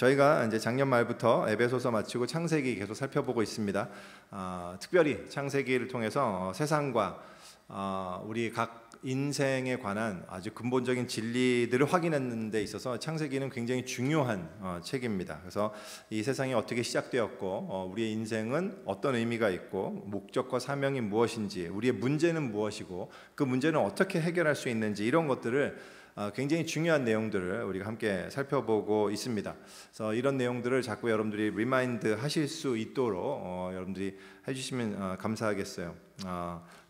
저희가 이제 작년 말부터 에베소서 마치고 창세기 계속 살펴보고 있습니다. 특별히 창세기를 통해서 세상과 우리 각 인생에 관한 아주 근본적인 진리들을 확인하는 데 있어서 창세기는 굉장히 중요한 책입니다. 그래서 이 세상이 어떻게 시작되었고 우리의 인생은 어떤 의미가 있고 목적과 사명이 무엇인지, 우리의 문제는 무엇이고 그 문제는 어떻게 해결할 수 있는지, 이런 것들을 굉장히 중요한 내용들을 우리가 함께 살펴보고 있습니다. 그래서 이런 내용들을 자꾸 여러분들이 리마인드 하실 수 있도록 여러분들이 해주시면 감사하겠어요.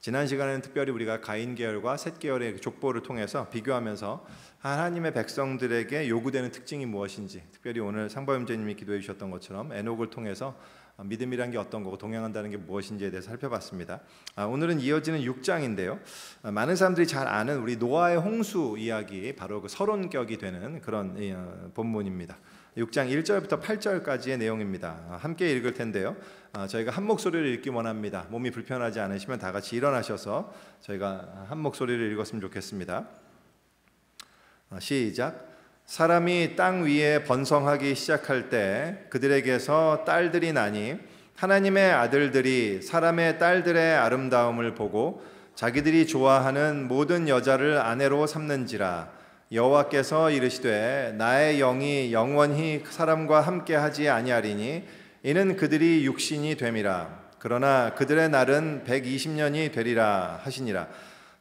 지난 시간에는 특별히 우리가 가인 계열과 셋 계열의 족보를 통해서 비교하면서 하나님의 백성들에게 요구되는 특징이 무엇인지, 특별히 오늘 상바임제님이 기도해 주셨던 것처럼 에녹을 통해서 믿음이란 게 어떤 거고 동행한다는 게 무엇인지에 대해서 살펴봤습니다. 오늘은 이어지는 6장인데요. 많은 사람들이 잘 아는 우리 노아의 홍수 이야기, 바로 그 서론격이 되는 그런 본문입니다. 6장 1절부터 8절까지의 내용입니다. 함께 읽을 텐데요. 저희가 한 목소리를 읽기 원합니다. 몸이 불편하지 않으시면 다 같이 일어나셔서 저희가 한 목소리를 읽었으면 좋겠습니다. 시작. 사람이 땅 위에 번성하기 시작할 때 그들에게서 딸들이 나니 하나님의 아들들이 사람의 딸들의 아름다움을 보고 자기들이 좋아하는 모든 여자를 아내로 삼는지라. 여호와께서 이르시되 나의 영이 영원히 사람과 함께하지 아니하리니 이는 그들이 육신이 됨이라. 그러나 그들의 날은 120년이 되리라 하시니라.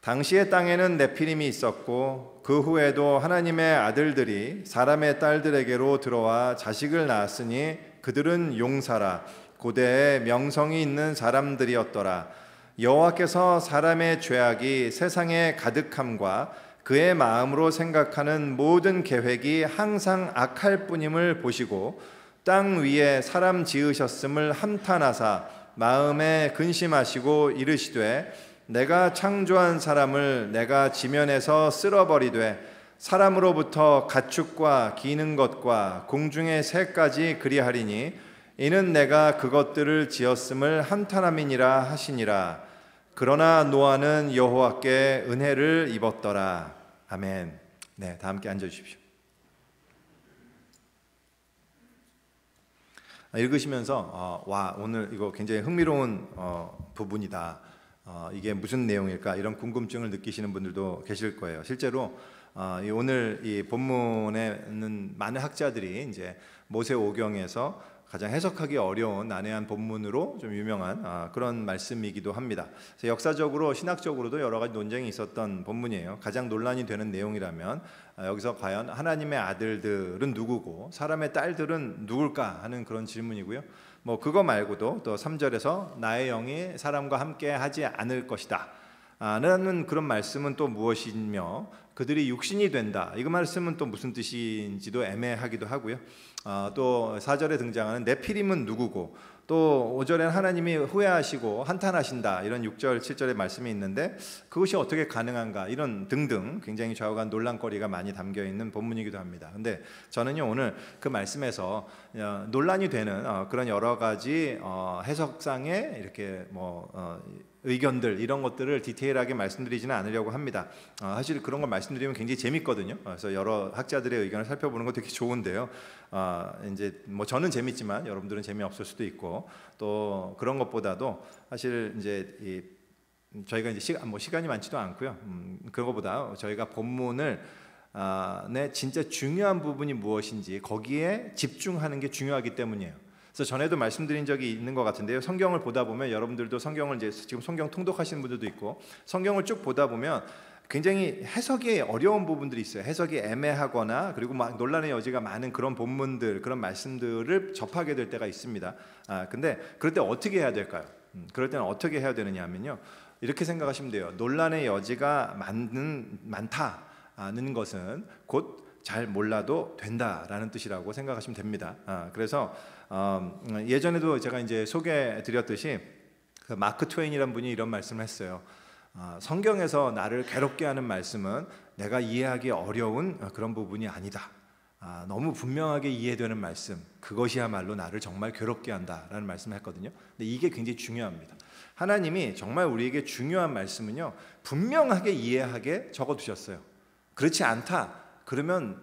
당시의 땅에는 네피림이 있었고 그 후에도 하나님의 아들들이 사람의 딸들에게로 들어와 자식을 낳았으니 그들은 용사라 고대에 명성이 있는 사람들이었더라. 여호와께서 사람의 죄악이 세상에 가득함과 그의 마음으로 생각하는 모든 계획이 항상 악할 뿐임을 보시고 땅 위에 사람 지으셨음을 함탄하사 마음에 근심하시고 이르시되 내가 창조한 사람을 내가 지면에서 쓸어버리되 사람으로부터 가축과 기는 것과 공중의 새까지 그리하리니 이는 내가 그것들을 지었음을 함탄함이니라 하시니라. 그러나 노아는 여호와께 은혜를 입었더라. 아멘. 네, 다 함께 앉아주십시오. 읽으시면서 와, 오늘 이거 굉장히 흥미로운 부분이다. 이게 무슨 내용일까, 이런 궁금증을 느끼시는 분들도 계실 거예요. 실제로 오늘 이 본문에는 많은 학자들이 이제 모세오경에서 가장 해석하기 어려운 난해한 본문으로 좀 유명한 그런 말씀이기도 합니다. 그래서 역사적으로 신학적으로도 여러 가지 논쟁이 있었던 본문이에요. 가장 논란이 되는 내용이라면 여기서 과연 하나님의 아들들은 누구고 사람의 딸들은 누굴까 하는 그런 질문이고요. 뭐 그거 말고도 또 3절에서 나의 영이 사람과 함께 하지 않을 것이다 라는 그런 말씀은 또 무엇이며 그들이 육신이 된다, 이거 말씀은 또 무슨 뜻인지도 애매하기도 하고요. 또 4절에 등장하는 네피림은 누구고, 또 5절에는 하나님이 후회하시고 한탄하신다, 이런 6절 7절의 말씀이 있는데 그것이 어떻게 가능한가, 이런 등등 굉장히 좌우간 논란거리가 많이 담겨있는 본문이기도 합니다. 근데 저는요, 오늘 그 말씀에서 논란이 되는 그런 여러 가지 해석상의 이렇게 의견들, 이런 것들을 디테일하게 말씀드리지는 않으려고 합니다. 사실 그런 걸 말씀드리면 굉장히 재밌거든요. 그래서 여러 학자들의 의견을 살펴보는 거 되게 좋은데요. 이제 뭐 저는 재밌지만 여러분들은 재미없을 수도 있고, 또 그런 것보다도 사실 이제 저희가 이제 시간이 많지도 않고요. 그거보다 저희가 본문을 내 진짜 중요한 부분이 무엇인지 거기에 집중하는 게 중요하기 때문이에요. 그래서 전에도 말씀드린 적이 있는 것 같은데요. 성경을 보다 보면 여러분들도 성경을 이제 지금 성경 통독하시는 분들도 있고, 성경을 쭉 보다 보면 굉장히 해석이 어려운 부분들이 있어요. 해석이 애매하거나 그리고 막 논란의 여지가 많은 그런 본문들, 그런 말씀들을 접하게 될 때가 있습니다. 근데 그럴 때 어떻게 해야 될까요? 그럴 때는 어떻게 해야 되느냐 하면요, 이렇게 생각하시면 돼요. 논란의 여지가 많다는 것은 곧 잘 몰라도 된다라는 뜻이라고 생각하시면 됩니다. 그래서 예전에도 제가 이제 소개해드렸듯이 그 마크 트웨인이라는 분이 이런 말씀을 했어요. 성경에서 나를 괴롭게 하는 말씀은 내가 이해하기 어려운 그런 부분이 아니다. 너무 분명하게 이해되는 말씀, 그것이야말로 나를 정말 괴롭게 한다라는 말씀을 했거든요. 근데 이게 굉장히 중요합니다. 하나님이 정말 우리에게 중요한 말씀은요, 분명하게 이해하게 적어두셨어요. 그렇지 않다 그러면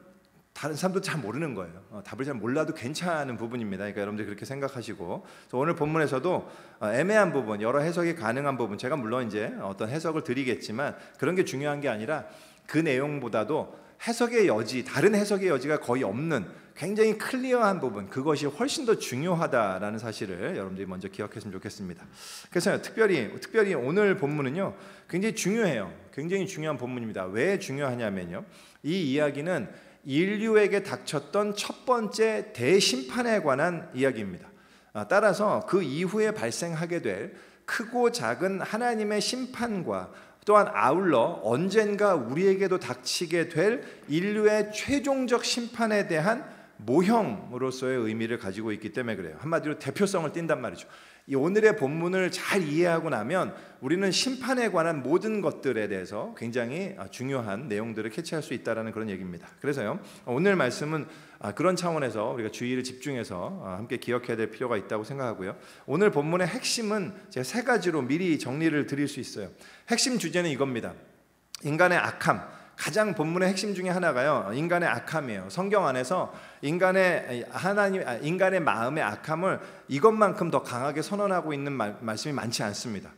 다른 사람도 잘 모르는 거예요. 답을 잘 몰라도 괜찮은 부분입니다. 그러니까 여러분들 그렇게 생각하시고, 오늘 본문에서도 애매한 부분, 여러 해석이 가능한 부분, 제가 물론 이제 어떤 해석을 드리겠지만 그런 게 중요한 게 아니라 그 내용보다도 해석의 여지, 다른 해석의 여지가 거의 없는 굉장히 클리어한 부분, 그것이 훨씬 더 중요하다라는 사실을 여러분들이 먼저 기억했으면 좋겠습니다. 그래서 특별히 오늘 본문은요 굉장히 중요해요. 굉장히 중요한 본문입니다. 왜 중요하냐면요, 이 이야기는 인류에게 닥쳤던 첫 번째 대심판에 관한 이야기입니다. 따라서 그 이후에 발생하게 될 크고 작은 하나님의 심판과 또한 아울러 언젠가 우리에게도 닥치게 될 인류의 최종적 심판에 대한 모형으로서의 의미를 가지고 있기 때문에 그래요. 한마디로 대표성을 띈단 말이죠. 이 오늘의 본문을 잘 이해하고 나면 우리는 심판에 관한 모든 것들에 대해서 굉장히 중요한 내용들을 캐치할 수 있다는 그런 얘기입니다. 그래서요, 오늘 말씀은 그런 차원에서 우리가 주의를 집중해서 함께 기억해야 될 필요가 있다고 생각하고요. 오늘 본문의 핵심은 제가 세 가지로 미리 정리를 드릴 수 있어요. 핵심 주제는 이겁니다. 인간의 악함. 가장 본문의 핵심 중에 하나가요, 인간의 악함이에요. 성경 안에서 인간의 마음의 악함을 이것만큼 더 강하게 선언하고 있는 말씀이 많지 않습니다.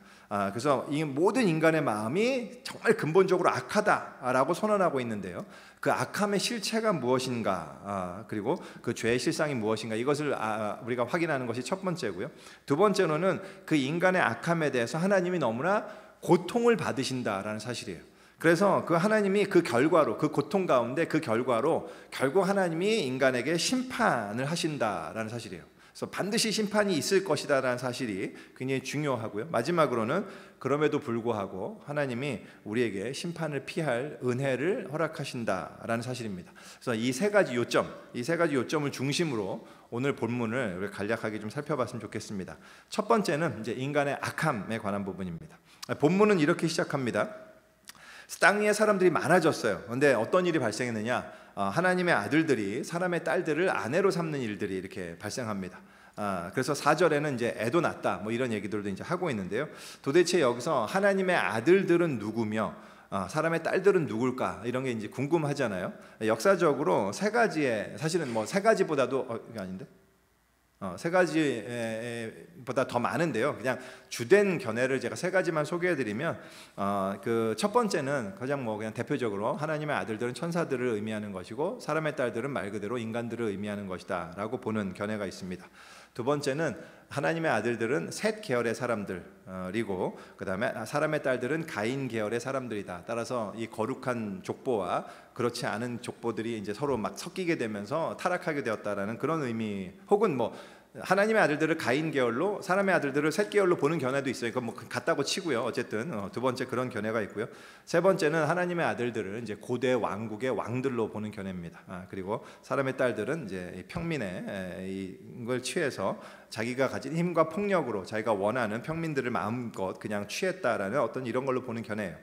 그래서 이 모든 인간의 마음이 정말 근본적으로 악하다라고 선언하고 있는데요, 그 악함의 실체가 무엇인가, 그리고 그 죄의 실상이 무엇인가, 이것을 우리가 확인하는 것이 첫 번째고요. 두 번째로는 그 인간의 악함에 대해서 하나님이 너무나 고통을 받으신다라는 사실이에요. 그래서 그 하나님이 그 결과로, 그 고통 가운데 그 결과로 결국 하나님이 인간에게 심판을 하신다라는 사실이에요. 그래서 반드시 심판이 있을 것이다라는 사실이 굉장히 중요하고요. 마지막으로는 그럼에도 불구하고 하나님이 우리에게 심판을 피할 은혜를 허락하신다라는 사실입니다. 그래서 이 세 가지 요점을 중심으로 오늘 본문을 우리 간략하게 좀 살펴봤으면 좋겠습니다. 첫 번째는 이제 인간의 악함에 관한 부분입니다. 본문은 이렇게 시작합니다. 땅 위에 사람들이 많아졌어요. 그런데 어떤 일이 발생했느냐? 하나님의 아들들이 사람의 딸들을 아내로 삼는 일들이 이렇게 발생합니다. 그래서 4절에는 이제 애도 낳았다, 뭐 이런 얘기들도 이제 하고 있는데요. 도대체 여기서 하나님의 아들들은 누구며 사람의 딸들은 누굴까? 이런 게 이제 궁금하잖아요. 역사적으로 세 가지의, 사실은 뭐 세 가지보다도 이게 아닌데? 세 가지보다 더 많은데요. 그냥 주된 견해를 제가 세 가지만 소개해드리면, 그 첫 번째는 가장 그냥 대표적으로 하나님의 아들들은 천사들을 의미하는 것이고 사람의 딸들은 말 그대로 인간들을 의미하는 것이다라고 보는 견해가 있습니다. 두 번째는 하나님의 아들들은 셋 계열의 사람들이고, 그 다음에 사람의 딸들은 가인 계열의 사람들이다. 따라서 이 거룩한 족보와 그렇지 않은 족보들이 이제 서로 막 섞이게 되면서 타락하게 되었다라는 그런 의미, 혹은 뭐 하나님의 아들들을 가인 계열로, 사람의 아들들을 셋 계열로 보는 견해도 있어요. 그건 뭐 같다고 치고요. 어쨌든 두 번째 그런 견해가 있고요. 세 번째는 하나님의 아들들을 이제 고대 왕국의 왕들로 보는 견해입니다. 그리고 사람의 딸들은 이제 평민의 이걸 취해서 자기가 가진 힘과 폭력으로 자기가 원하는 평민들을 마음껏 그냥 취했다라는 어떤 이런 걸로 보는 견해예요.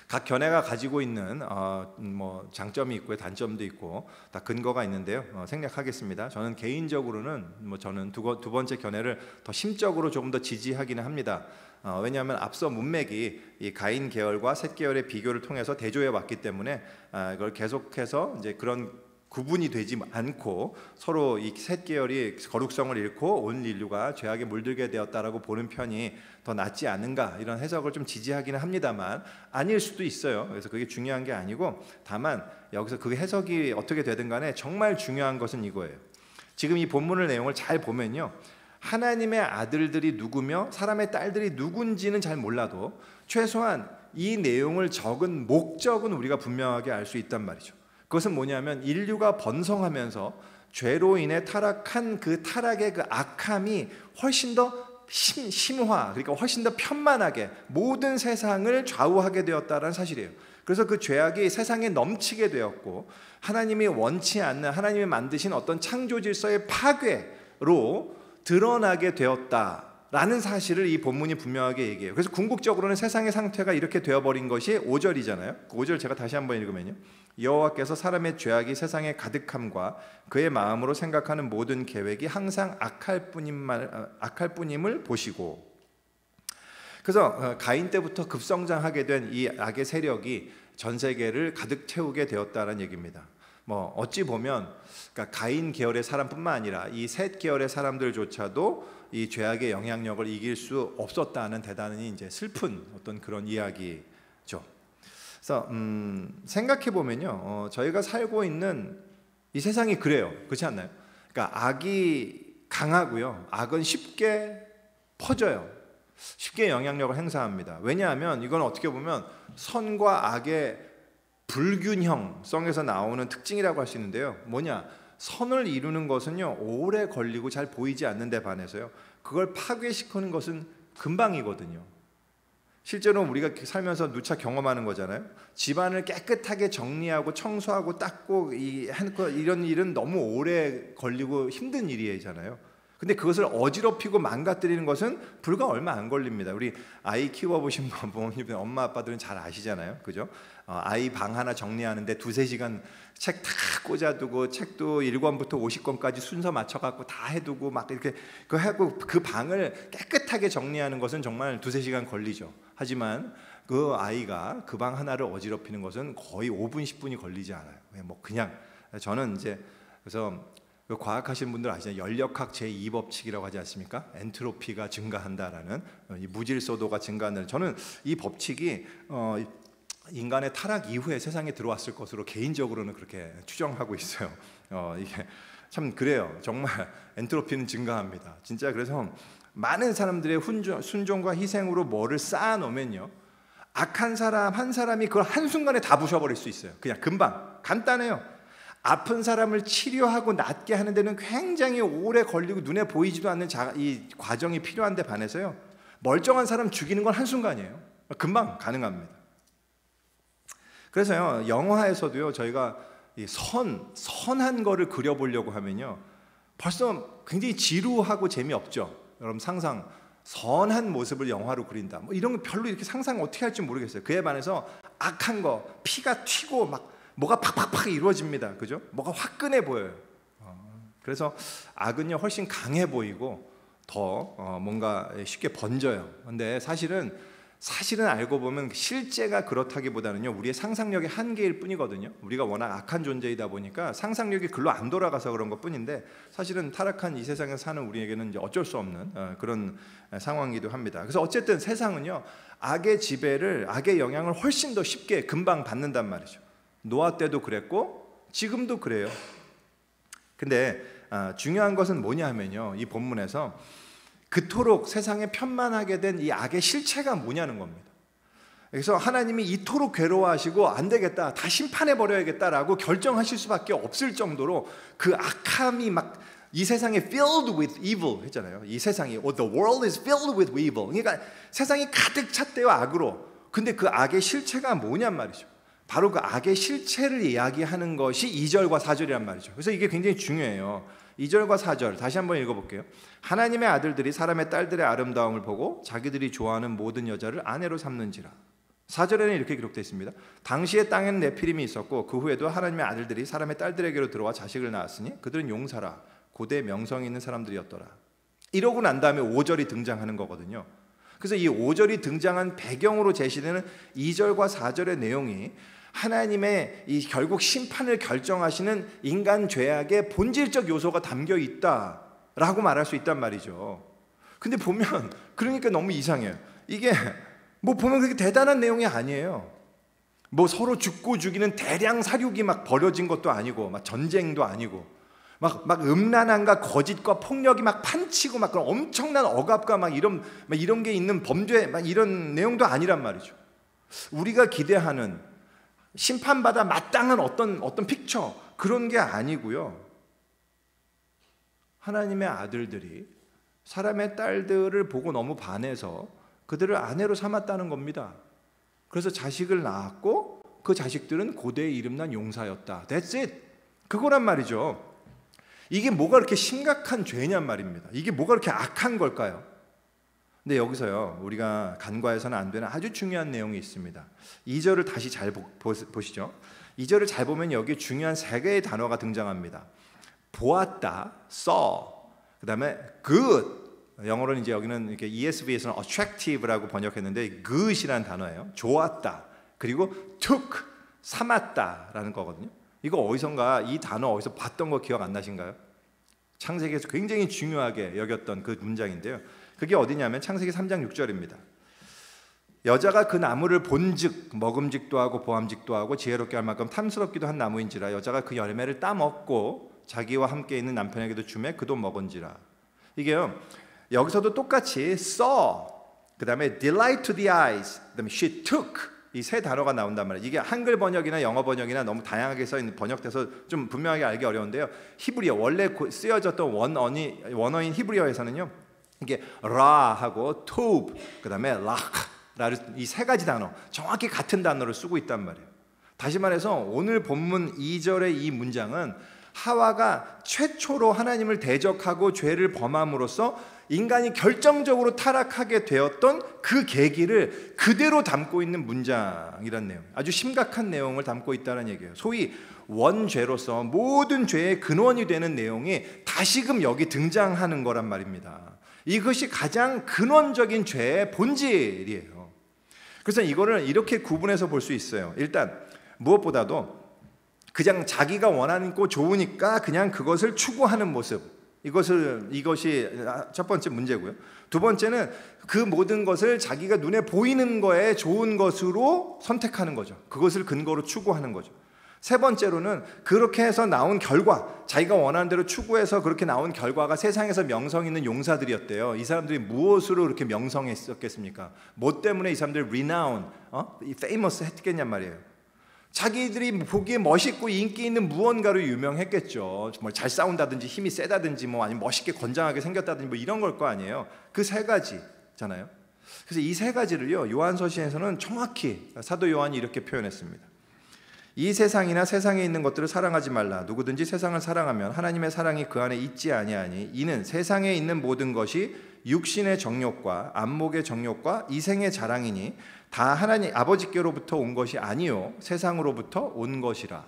각 견해가 가지고 있는 뭐 장점이 있고요, 단점도 있고 다 근거가 있는데요. 생략하겠습니다. 저는 개인적으로는 저는 두 번째 견해를 더 심적으로 조금 더 지지하기는 합니다. 왜냐하면 앞서 문맥이 이 가인 계열과 셋 계열의 비교를 통해서 대조해 왔기 때문에 이걸 계속해서 이제 그런 구분이 되지 않고 서로 이 셋 계열이 거룩성을 잃고 온 인류가 죄악에 물들게 되었다라고 보는 편이 더 낫지 않은가, 이런 해석을 좀 지지하기는 합니다만 아닐 수도 있어요. 그래서 그게 중요한 게 아니고, 다만 여기서 그 해석이 어떻게 되든 간에 정말 중요한 것은 이거예요. 지금 이 본문의 내용을 잘 보면요, 하나님의 아들들이 누구며 사람의 딸들이 누군지는 잘 몰라도 최소한 이 내용을 적은 목적은 우리가 분명하게 알 수 있단 말이죠. 그것은 뭐냐면 인류가 번성하면서 죄로 인해 타락한 그 타락의 그 악함이 훨씬 더 심화, 그러니까 훨씬 더 편만하게 모든 세상을 좌우하게 되었다는 사실이에요. 그래서 그 죄악이 세상에 넘치게 되었고, 하나님이 원치 않는, 하나님이 만드신 어떤 창조 질서의 파괴로 드러나게 되었다라는 사실을 이 본문이 분명하게 얘기해요. 그래서 궁극적으로는 세상의 상태가 이렇게 되어버린 것이 5절이잖아요. 5절 제가 다시 한번 읽으면요, 여호와께서 사람의 죄악이 세상에 가득함과 그의 마음으로 생각하는 모든 계획이 항상 악할 뿐임을 보시고. 그래서 가인 때부터 급성장하게 된 이 악의 세력이 전 세계를 가득 채우게 되었다는 얘기입니다. 뭐 어찌 보면 그러니까 가인 계열의 사람뿐만 아니라 이 셋 계열의 사람들조차도 이 죄악의 영향력을 이길 수 없었다는 대단히 이제 슬픈 어떤 그런 이야기죠. 그래서 생각해 보면요, 저희가 살고 있는 이 세상이 그래요. 그렇지 않나요? 그러니까 악이 강하고요, 악은 쉽게 퍼져요. 쉽게 영향력을 행사합니다. 왜냐하면 이건 어떻게 보면 선과 악의 불균형성에서 나오는 특징이라고 할 수 있는데요. 뭐냐? 선을 이루는 것은요, 오래 걸리고 잘 보이지 않는 데 반해서요, 그걸 파괴시키는 것은 금방이거든요. 실제로 우리가 살면서 누차 경험하는 거잖아요. 집안을 깨끗하게 정리하고 청소하고 닦고 이런 일은 너무 오래 걸리고 힘든 일이잖아요. 근데 그것을 어지럽히고 망가뜨리는 것은 불과 얼마 안 걸립니다. 우리 아이 키워보신 부모님, 엄마 아빠들은 잘 아시잖아요, 그죠? 아이 방 하나 정리하는데 2-3시간 책 다 꽂아두고 책도 1권부터 50권까지 순서 맞춰갖고 다 해두고 막 이렇게 하고 그 방을 깨끗하게 정리하는 것은 정말 2-3시간 걸리죠. 하지만 그 아이가 그 방 하나를 어지럽히는 것은 거의 5분, 10분이 걸리지 않아요. 뭐 그냥 저는 이제 그래서 과학하시는 분들 아시잖아요. 연력학 제2법칙이라고 하지 않습니까? 엔트로피가 증가한다라는 이 무질서도가 증가하는, 저는 이 법칙이 인간의 타락 이후에 세상에 들어왔을 것으로 개인적으로는 그렇게 추정하고 있어요. 이게 참 그래요. 정말 엔트로피는 증가합니다. 진짜. 그래서 많은 사람들의 순종과 희생으로 뭐를 쌓아놓으면요, 악한 사람 한 사람이 그걸 한순간에 다 부셔버릴 수 있어요. 그냥 금방. 간단해요. 아픈 사람을 치료하고 낫게 하는 데는 굉장히 오래 걸리고 눈에 보이지도 않는 이 과정이 필요한데 반해서요, 멀쩡한 사람 죽이는 건 한순간이에요. 금방 가능합니다. 그래서요, 영화에서도요, 저희가 선한 거를 그려보려고 하면요, 벌써 굉장히 지루하고 재미없죠. 여러분 상상, 선한 모습을 영화로 그린다, 뭐 이런 거 별로 이렇게 상상 어떻게 할지 모르겠어요. 그에 반해서 악한 거, 피가 튀고 막 뭐가 팍팍팍 이루어집니다. 그죠? 뭐가 화끈해 보여요. 그래서 악은요, 훨씬 강해 보이고 더 뭔가 쉽게 번져요. 근데 사실은 알고 보면 실제가 그렇다기보다는요, 우리의 상상력의 한계일 뿐이거든요. 우리가 워낙 악한 존재이다 보니까 상상력이 글로 안 돌아가서 그런 것 뿐인데, 사실은 타락한 이 세상에 사는 우리에게는 이제 어쩔 수 없는 그런 상황이기도 합니다. 그래서 어쨌든 세상은요, 악의 지배를, 악의 영향을 훨씬 더 쉽게 금방 받는단 말이죠. 노아 때도 그랬고 지금도 그래요. 근데 중요한 것은 뭐냐 하면요, 이 본문에서 그토록 세상에 편만하게 된 이 악의 실체가 뭐냐는 겁니다. 그래서 하나님이 이토록 괴로워하시고 안 되겠다, 다 심판해버려야겠다라고 결정하실 수밖에 없을 정도로 그 악함이 막 이 세상에 filled with evil 했잖아요. 이 세상이 the world is filled with evil. 그러니까 세상이 가득 찼대요, 악으로. 근데 그 악의 실체가 뭐냔 말이죠. 바로 그 악의 실체를 이야기하는 것이 2절과 4절이란 말이죠. 그래서 이게 굉장히 중요해요. 2절과 4절 다시 한번 읽어볼게요. 하나님의 아들들이 사람의 딸들의 아름다움을 보고 자기들이 좋아하는 모든 여자를 아내로 삼는지라. 4절에는 이렇게 기록되어 있습니다. 당시의 땅에는 네피림이 있었고 그 후에도 하나님의 아들들이 사람의 딸들에게로 들어와 자식을 낳았으니 그들은 용사라, 고대 명성이 있는 사람들이었더라. 이러고 난 다음에 5절이 등장하는 거거든요. 그래서 이 5절이 등장한 배경으로 제시되는 2절과 4절의 내용이 하나님의 이 결국 심판을 결정하시는 인간 죄악의 본질적 요소가 담겨 있다라고 말할 수 있단 말이죠. 근데 보면 그러니까 너무 이상해요. 이게 뭐 보면 그렇게 대단한 내용이 아니에요. 뭐 서로 죽고 죽이는 대량 살육이 막 벌어진 것도 아니고 막 전쟁도 아니고 막 음란함과 거짓과 폭력이 막 판치고 막 그런 엄청난 억압과 막 이런 게 있는 범죄 막 이런 내용도 아니란 말이죠. 우리가 기대하는 심판받아 마땅한 어떤 픽처 그런 게 아니고요. 하나님의 아들들이 사람의 딸들을 보고 너무 반해서 그들을 아내로 삼았다는 겁니다. 그래서 자식을 낳았고 그 자식들은 고대에 이름난 용사였다. That's it. 그거란 말이죠. 이게 뭐가 그렇게 심각한 죄냔 말입니다. 이게 뭐가 그렇게 악한 걸까요? 근데 여기서요, 우리가 간과해서는 안 되는 아주 중요한 내용이 있습니다. 2절을 다시 잘 보시죠. 2절을 잘 보면 여기 중요한 3개의 단어가 등장합니다. 보았다, saw. 그 다음에 good. 영어로는 이제 여기는 이렇게 ESV에서는 attractive라고 번역했는데 good이라는 단어예요. 좋았다. 그리고 took, 삼았다라는 거거든요. 이거 어디선가 이 단어 어디서 봤던 거 기억 안 나신가요? 창세기에서 굉장히 중요하게 여겼던 그 문장인데요. 그게 어디냐면 창세기 3장 6절입니다. 여자가 그 나무를 본즉 먹음직도 하고 보암직도 하고 지혜롭게 할 만큼 탐스럽기도 한 나무인지라 여자가 그 열매를 따먹고 자기와 함께 있는 남편에게도 주매 그도 먹은지라. 이게요, 여기서도 똑같이 saw, 그 다음에 delight to the eyes, 그 다음에 she took, 이 세 단어가 나온단 말이에요. 이게 한글 번역이나 영어 번역이나 너무 다양하게 써있는 번역돼서 좀 분명하게 알기 어려운데요, 히브리어 원래 쓰여졌던 원어인 히브리어에서는요, 이게 라하고 토브, 그 다음에 락, 이 세 가지 단어, 정확히 같은 단어를 쓰고 있단 말이에요. 다시 말해서 오늘 본문 2절의 이 문장은 하와가 최초로 하나님을 대적하고 죄를 범함으로써 인간이 결정적으로 타락하게 되었던 그 계기를 그대로 담고 있는 문장이란 내용, 아주 심각한 내용을 담고 있다는 얘기예요. 소위 원죄로서 모든 죄의 근원이 되는 내용이 다시금 여기 등장하는 거란 말입니다. 이것이 가장 근원적인 죄의 본질이에요. 그래서 이거를 이렇게 구분해서 볼 수 있어요. 일단 무엇보다도 그냥 자기가 원하는 거 좋으니까 그냥 그것을 추구하는 모습, 이것이 첫 번째 문제고요. 두 번째는 그 모든 것을 자기가 눈에 보이는 거에 좋은 것으로 선택하는 거죠. 그것을 근거로 추구하는 거죠. 세 번째로는 그렇게 해서 나온 결과, 자기가 원하는 대로 추구해서 그렇게 나온 결과가 세상에서 명성 있는 용사들이었대요. 이 사람들이 무엇으로 그렇게 명성했었겠습니까? 뭐 때문에 이 사람들 renown, famous 했겠냔 말이에요. 자기들이 보기에 멋있고 인기 있는 무언가로 유명했겠죠. 정말 잘 싸운다든지 힘이 세다든지 뭐 아니면 멋있게 건장하게 생겼다든지 뭐 이런 걸 거 아니에요. 그 세 가지잖아요. 그래서 이 세 가지를요, 요한서신에서는 정확히 사도 요한이 이렇게 표현했습니다. 이 세상이나 세상에 있는 것들을 사랑하지 말라. 누구든지 세상을 사랑하면 하나님의 사랑이 그 안에 있지 아니하니 이는 세상에 있는 모든 것이 육신의 정욕과 안목의 정욕과 이생의 자랑이니 다 하나님 아버지께로부터 온 것이 아니요 세상으로부터 온 것이라.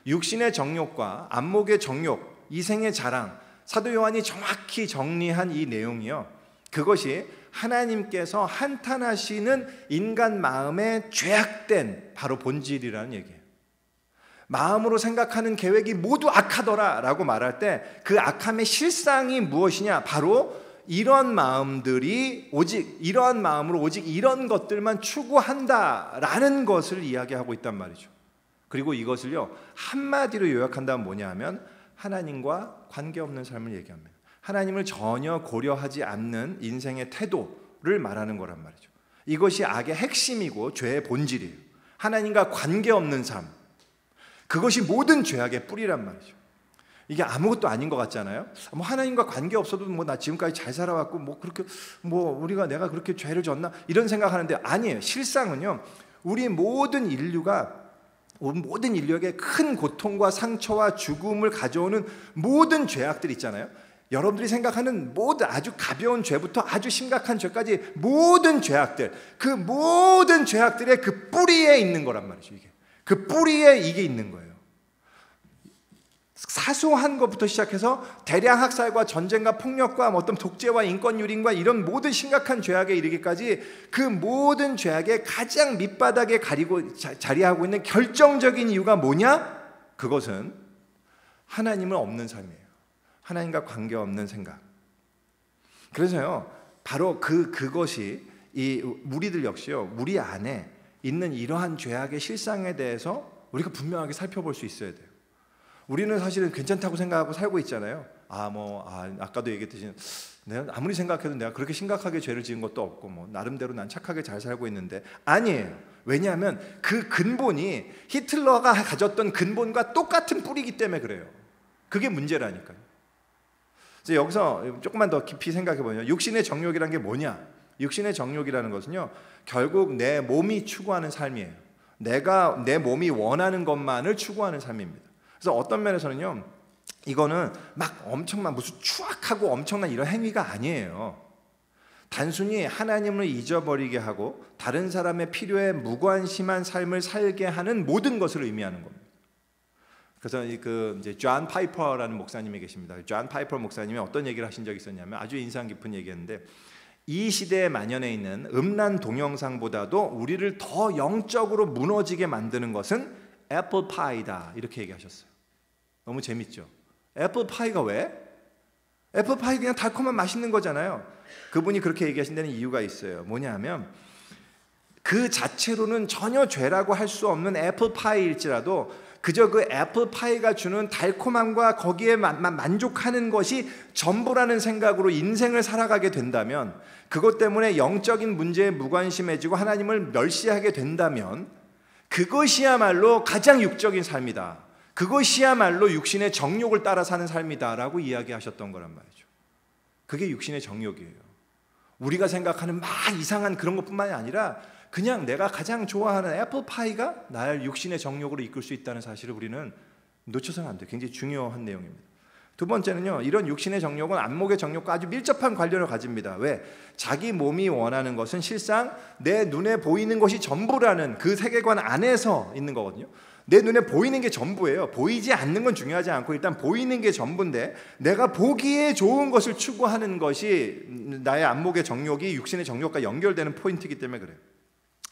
육신의 정욕과 안목의 정욕, 이생의 자랑, 사도 요한이 정확히 정리한 이 내용이요, 그것이 하나님께서 한탄하시는 인간 마음에 죄악된 바로 본질이라는 얘기예요. 마음으로 생각하는 계획이 모두 악하더라 라고 말할 때 그 악함의 실상이 무엇이냐, 바로 이런 마음들이 이러한 마음으로 오직 이런 것들만 추구한다라는 것을 이야기하고 있단 말이죠. 그리고 이것을요, 한마디로 요약한다면 뭐냐 하면 하나님과 관계없는 삶을 얘기합니다. 하나님을 전혀 고려하지 않는 인생의 태도를 말하는 거란 말이죠. 이것이 악의 핵심이고 죄의 본질이에요. 하나님과 관계없는 삶, 그것이 모든 죄악의 뿌리란 말이죠. 이게 아무것도 아닌 것 같잖아요. 뭐 하나님과 관계 없어도 뭐 나 지금까지 잘 살아왔고 뭐 그렇게 뭐 내가 그렇게 죄를 졌나 이런 생각하는데 아니에요. 실상은요, 우리 모든 인류에게 큰 고통과 상처와 죽음을 가져오는 모든 죄악들 있잖아요. 여러분들이 생각하는 모든 아주 가벼운 죄부터 아주 심각한 죄까지 모든 죄악들, 그 모든 죄악들의 그 뿌리에 있는 거란 말이죠. 이게 그 뿌리에 이게 있는 거예요. 사소한 것부터 시작해서 대량 학살과 전쟁과 폭력과 어떤 독재와 인권 유린과 이런 모든 심각한 죄악에 이르기까지 그 모든 죄악의 가장 밑바닥에 자리하고 있는 결정적인 이유가 뭐냐? 그것은 하나님은 없는 삶이에요. 하나님과 관계없는 생각. 그래서요, 바로 그것이 우리들 역시요, 우리 안에 있는 이러한 죄악의 실상에 대해서 우리가 분명하게 살펴볼 수 있어야 돼요. 우리는 사실은 괜찮다고 생각하고 살고 있잖아요. 아까도 얘기했듯이 내가 아무리 생각해도 내가 그렇게 심각하게 죄를 지은 것도 없고 뭐 나름대로 난 착하게 잘 살고 있는데 아니에요. 왜냐하면 그 근본이 히틀러가 가졌던 근본과 똑같은 뿌리이기 때문에 그래요. 그게 문제라니까요. 그래서 여기서 조금만 더 깊이 생각해 보면 육신의 정욕이라는 게 뭐냐? 육신의 정욕이라는 것은요, 결국 내 몸이 추구하는 삶이에요. 내가 내 몸이 원하는 것만을 추구하는 삶입니다. 그래서 어떤 면에서는요, 이거는 막 엄청난 무슨 추악하고 엄청난 이런 행위가 아니에요. 단순히 하나님을 잊어버리게 하고 다른 사람의 필요에 무관심한 삶을 살게 하는 모든 것을 의미하는 겁니다. 그래서 이제 존 파이퍼라는 목사님이 계십니다. 존 파이퍼 목사님이 어떤 얘기를 하신 적이 있었냐면 아주 인상 깊은 얘기였는데, 이 시대에 만연해 있는 음란 동영상보다도 우리를 더 영적으로 무너지게 만드는 것은 애플파이다 이렇게 얘기하셨어요. 너무 재밌죠? 애플파이가 왜? 애플파이 그냥 달콤한 맛있는 거잖아요. 그분이 그렇게 얘기하신 데는 이유가 있어요. 뭐냐면 그 자체로는 전혀 죄라고 할 수 없는 애플파이일지라도 그저 그 애플파이가 주는 달콤함과 거기에 만족하는 것이 전부라는 생각으로 인생을 살아가게 된다면, 그것 때문에 영적인 문제에 무관심해지고 하나님을 멸시하게 된다면 그것이야말로 가장 육적인 삶이다. 그것이야말로 육신의 정욕을 따라 사는 삶이다라고 이야기하셨던 거란 말이죠. 그게 육신의 정욕이에요. 우리가 생각하는 막 이상한 그런 것뿐만이 아니라 그냥 내가 가장 좋아하는 애플파이가 나를 육신의 정욕으로 이끌 수 있다는 사실을 우리는 놓쳐서는 안 돼요. 굉장히 중요한 내용입니다. 두 번째는요, 이런 육신의 정욕은 안목의 정욕과 아주 밀접한 관련을 가집니다. 왜? 자기 몸이 원하는 것은 실상 내 눈에 보이는 것이 전부라는 그 세계관 안에서 있는 거거든요. 내 눈에 보이는 게 전부예요. 보이지 않는 건 중요하지 않고 일단 보이는 게 전부인데, 내가 보기에 좋은 것을 추구하는 것이 나의 안목의 정욕이 육신의 정욕과 연결되는 포인트이기 때문에 그래요.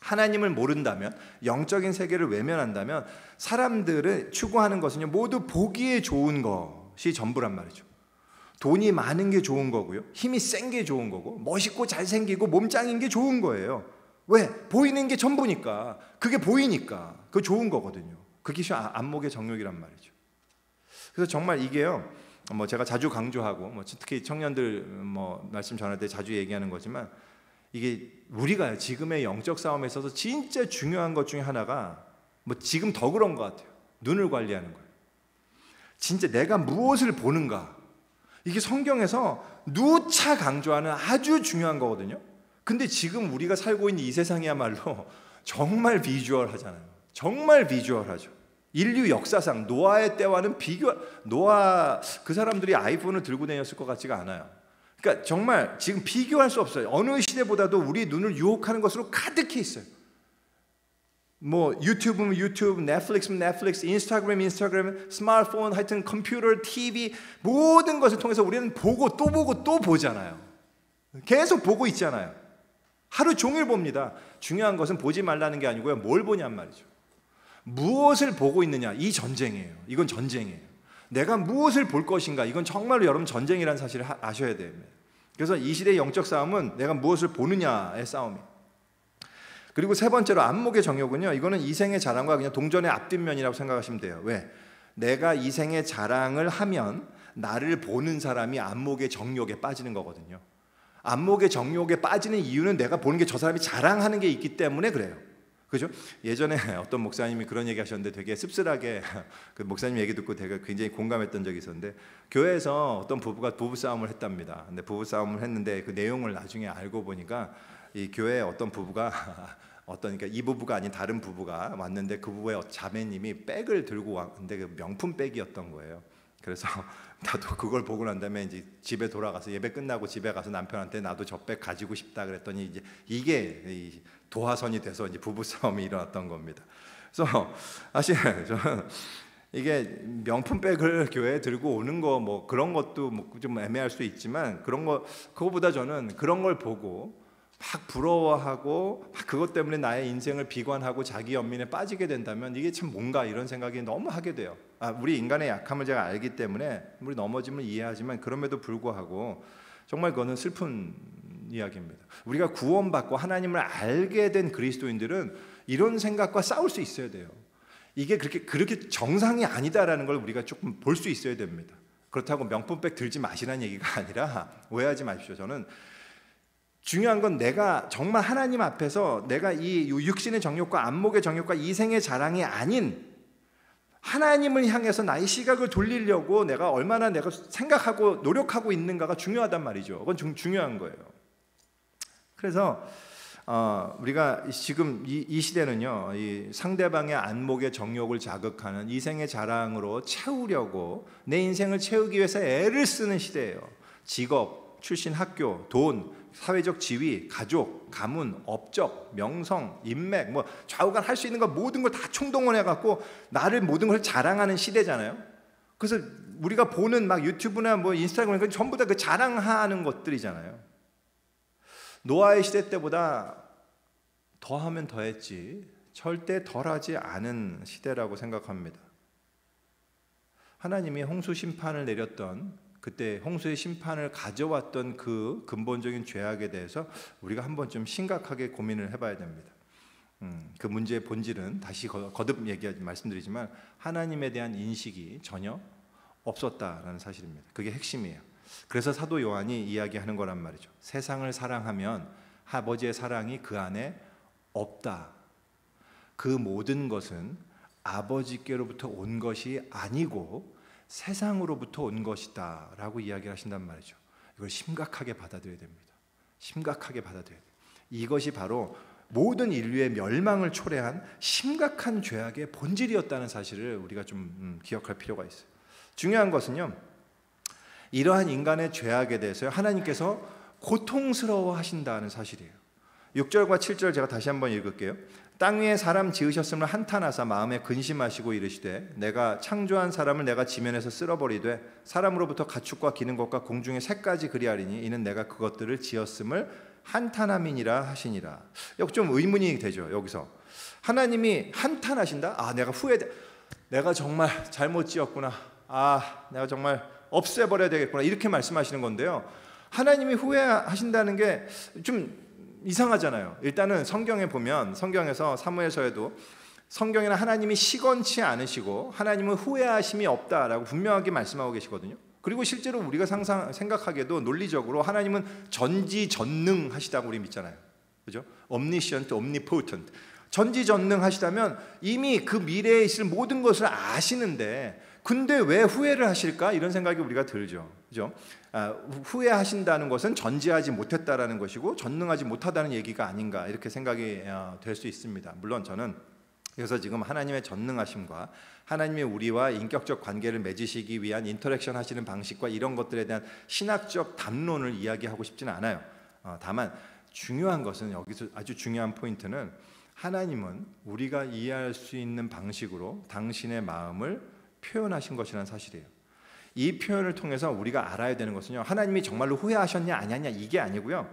하나님을 모른다면, 영적인 세계를 외면한다면 사람들은 추구하는 것은요, 모두 보기에 좋은 것이 전부란 말이죠. 돈이 많은 게 좋은 거고요, 힘이 센 게 좋은 거고, 멋있고 잘생기고 몸짱인 게 좋은 거예요. 왜? 보이는 게 전부니까. 그게 보이니까 그거 좋은 거거든요. 그게 안목의 정욕이란 말이죠. 그래서 정말 이게요, 제가 자주 강조하고 특히 청년들 말씀 전할 때 자주 얘기하는 거지만, 이게 우리가 지금의 영적 싸움에 있어서 진짜 중요한 것 중에 하나가 지금 더 그런 것 같아요. 눈을 관리하는 거예요. 진짜 내가 무엇을 보는가, 이게 성경에서 누차 강조하는 아주 중요한 거거든요. 근데 지금 우리가 살고 있는 이 세상이야말로 정말 비주얼하잖아요. 정말 비주얼하죠. 인류 역사상 노아의 때와는 노아 그 사람들이 아이폰을 들고 다녔을 것 같지가 않아요. 그러니까 정말 지금 비교할 수 없어요. 어느 시대보다도 우리 눈을 유혹하는 것으로 가득히 있어요. 유튜브면 유튜브, 넷플릭스면 넷플릭스, 인스타그램, 스마트폰, 하여튼 컴퓨터, TV, 모든 것을 통해서 우리는 보고 또 보잖아요. 계속 보고 있잖아요. 하루 종일 봅니다. 중요한 것은 보지 말라는 게 아니고요, 뭘 보냔 말이죠. 무엇을 보고 있느냐, 이 전쟁이에요. 이건 전쟁이에요. 내가 무엇을 볼 것인가, 이건 정말로 여러분 전쟁이라는 사실을 아셔야 됩니다. 그래서 이 시대의 영적 싸움은 내가 무엇을 보느냐의 싸움이에요. 그리고 세 번째로 안목의 정욕은요, 이거는 이생의 자랑과 그냥 동전의 앞뒷면이라고 생각하시면 돼요. 왜? 내가 이생의 자랑을 하면 나를 보는 사람이 안목의 정욕에 빠지는 거거든요. 안목의 정욕에 빠지는 이유는 내가 보는 게 저 사람이 자랑하는 게 있기 때문에 그래요. 그죠? 예전에 어떤 목사님이 그런 얘기 하셨는데 되게 씁쓸하게 그 목사님 얘기 듣고 되게 굉장히 공감했던 적이 있었는데, 교회에서 어떤 부부가 부부싸움을 했답니다. 근데 부부싸움을 했는데 그 내용을 나중에 알고 보니까 이 교회에 어떤 부부가 그러니까 이 부부가 아닌 다른 부부가 왔는데 그 부부의 자매님이 백을 들고 왔는데 그 명품 백이었던 거예요. 그래서 나도 그걸 보고 난 다음에 이제 집에 돌아가서 예배 끝나고 집에 가서 남편한테 나도 저 백 가지고 싶다 그랬더니 이제 이게 도화선이 돼서 이제 부부 싸움이 일어났던 겁니다. 그래서 사실 저는 이게 명품 백을 교회에 들고 오는 거 그런 것도 좀 애매할 수 있지만, 그거보다 저는 그런 걸 보고 막 부러워하고 그것 때문에 나의 인생을 비관하고 자기 연민에 빠지게 된다면 이게 참 뭔가 이런 생각이 너무 하게 돼요. 우리 인간의 약함을 제가 알기 때문에 우리 넘어짐을 이해하지만, 그럼에도 불구하고 정말 그거는 슬픈 이야기입니다. 우리가 구원받고 하나님을 알게 된 그리스도인들은 이런 생각과 싸울 수 있어야 돼요. 이게 그렇게 정상이 아니다라는 걸 우리가 조금 볼 수 있어야 됩니다. 그렇다고 명품백 들지 마시라는 얘기가 아니라, 오해하지 마십시오. 저는 중요한 건 내가 정말 하나님 앞에서 내가 이 육신의 정욕과 안목의 정욕과 이생의 자랑이 아닌 하나님을 향해서 나의 시각을 돌리려고 내가 얼마나 생각하고 노력하고 있는가가 중요하단 말이죠. 그건 중요한 거예요. 그래서 우리가 지금 이 시대는요, 이 상대방의 안목의 정욕을 자극하는 이생의 자랑으로 채우려고 내 인생을 채우기 위해서 애를 쓰는 시대예요. 직업, 출신 학교, 돈, 사회적 지위, 가족, 가문, 업적, 명성, 인맥, 좌우간 할 수 있는 거 모든 걸 다 총동원해 갖고 나를 모든 걸 자랑하는 시대잖아요. 그래서 우리가 보는 유튜브나 인스타그램 전부 다 그 자랑하는 것들이잖아요. 노아의 시대 때보다 더하면 더했지, 절대 덜하지 않은 시대라고 생각합니다. 하나님이 홍수 심판을 내렸던 그때 홍수의 심판을 가져왔던 그 근본적인 죄악에 대해서 우리가 한번 좀 심각하게 고민을 해봐야 됩니다. 그 문제의 본질은 다시 거듭 말씀드리지만 하나님에 대한 인식이 전혀 없었다라는 사실입니다. 그게 핵심이에요. 그래서 사도 요한이 이야기하는 거란 말이죠. 세상을 사랑하면 아버지의 사랑이 그 안에 없다. 그 모든 것은 아버지께로부터 온 것이 아니고 세상으로부터 온 것이다 라고 이야기를 하신단 말이죠. 이걸 심각하게 받아들여야 됩니다. 심각하게 받아들여야 돼요. 이것이 바로 모든 인류의 멸망을 초래한 심각한 죄악의 본질이었다는 사실을 우리가 좀 기억할 필요가 있어요. 중요한 것은요, 이러한 인간의 죄악에 대해서 하나님께서 고통스러워 하신다는 사실이에요. 6절과 7절 제가 다시 한번 읽을게요. 땅 위에 사람 지으셨음을 한탄하사 마음에 근심하시고 이르시되 내가 창조한 사람을 내가 지면에서 쓸어버리되 사람으로부터 가축과 기는 것과 공중의 새까지 그리하리니 이는 내가 그것들을 지었음을 한탄함이니라 하시니라. 여기 좀 의문이 되죠. 여기서 하나님이 한탄하신다? 내가 정말 잘못 지었구나. 내가 정말 없애버려야 되겠구나. 이렇게 말씀하시는 건데요, 하나님이 후회하신다는 게 좀 이상하잖아요. 일단은 성경에 보면, 성경에서 사무엘서에도 성경에는 하나님이 시건치 않으시고 하나님은 후회하심이 없다라고 분명하게 말씀하고 계시거든요. 그리고 실제로 우리가 생각하기에도 논리적으로 하나님은 전지전능하시다고 우리 믿잖아요. 그죠? omniscient, omnipotent. 전지전능하시다면 이미 그 미래에 있을 모든 것을 아시는데 근데 왜 후회를 하실까? 이런 생각이 우리가 들죠. 그죠? 후회하신다는 것은 전지하지 못했다라는 것이고 전능하지 못하다는 얘기가 아닌가, 이렇게 생각이 될 수 있습니다. 물론 저는 그래서 지금 하나님의 전능하심과 하나님이 우리와 인격적 관계를 맺으시기 위한 인터랙션 하시는 방식과 이런 것들에 대한 신학적 담론을 이야기하고 싶지는 않아요. 다만 중요한 것은, 여기서 아주 중요한 포인트는 하나님은 우리가 이해할 수 있는 방식으로 당신의 마음을 표현하신 것이라는 사실이에요. 이 표현을 통해서 우리가 알아야 되는 것은요, 하나님이 정말로 후회하셨냐 아니냐 이게 아니고요,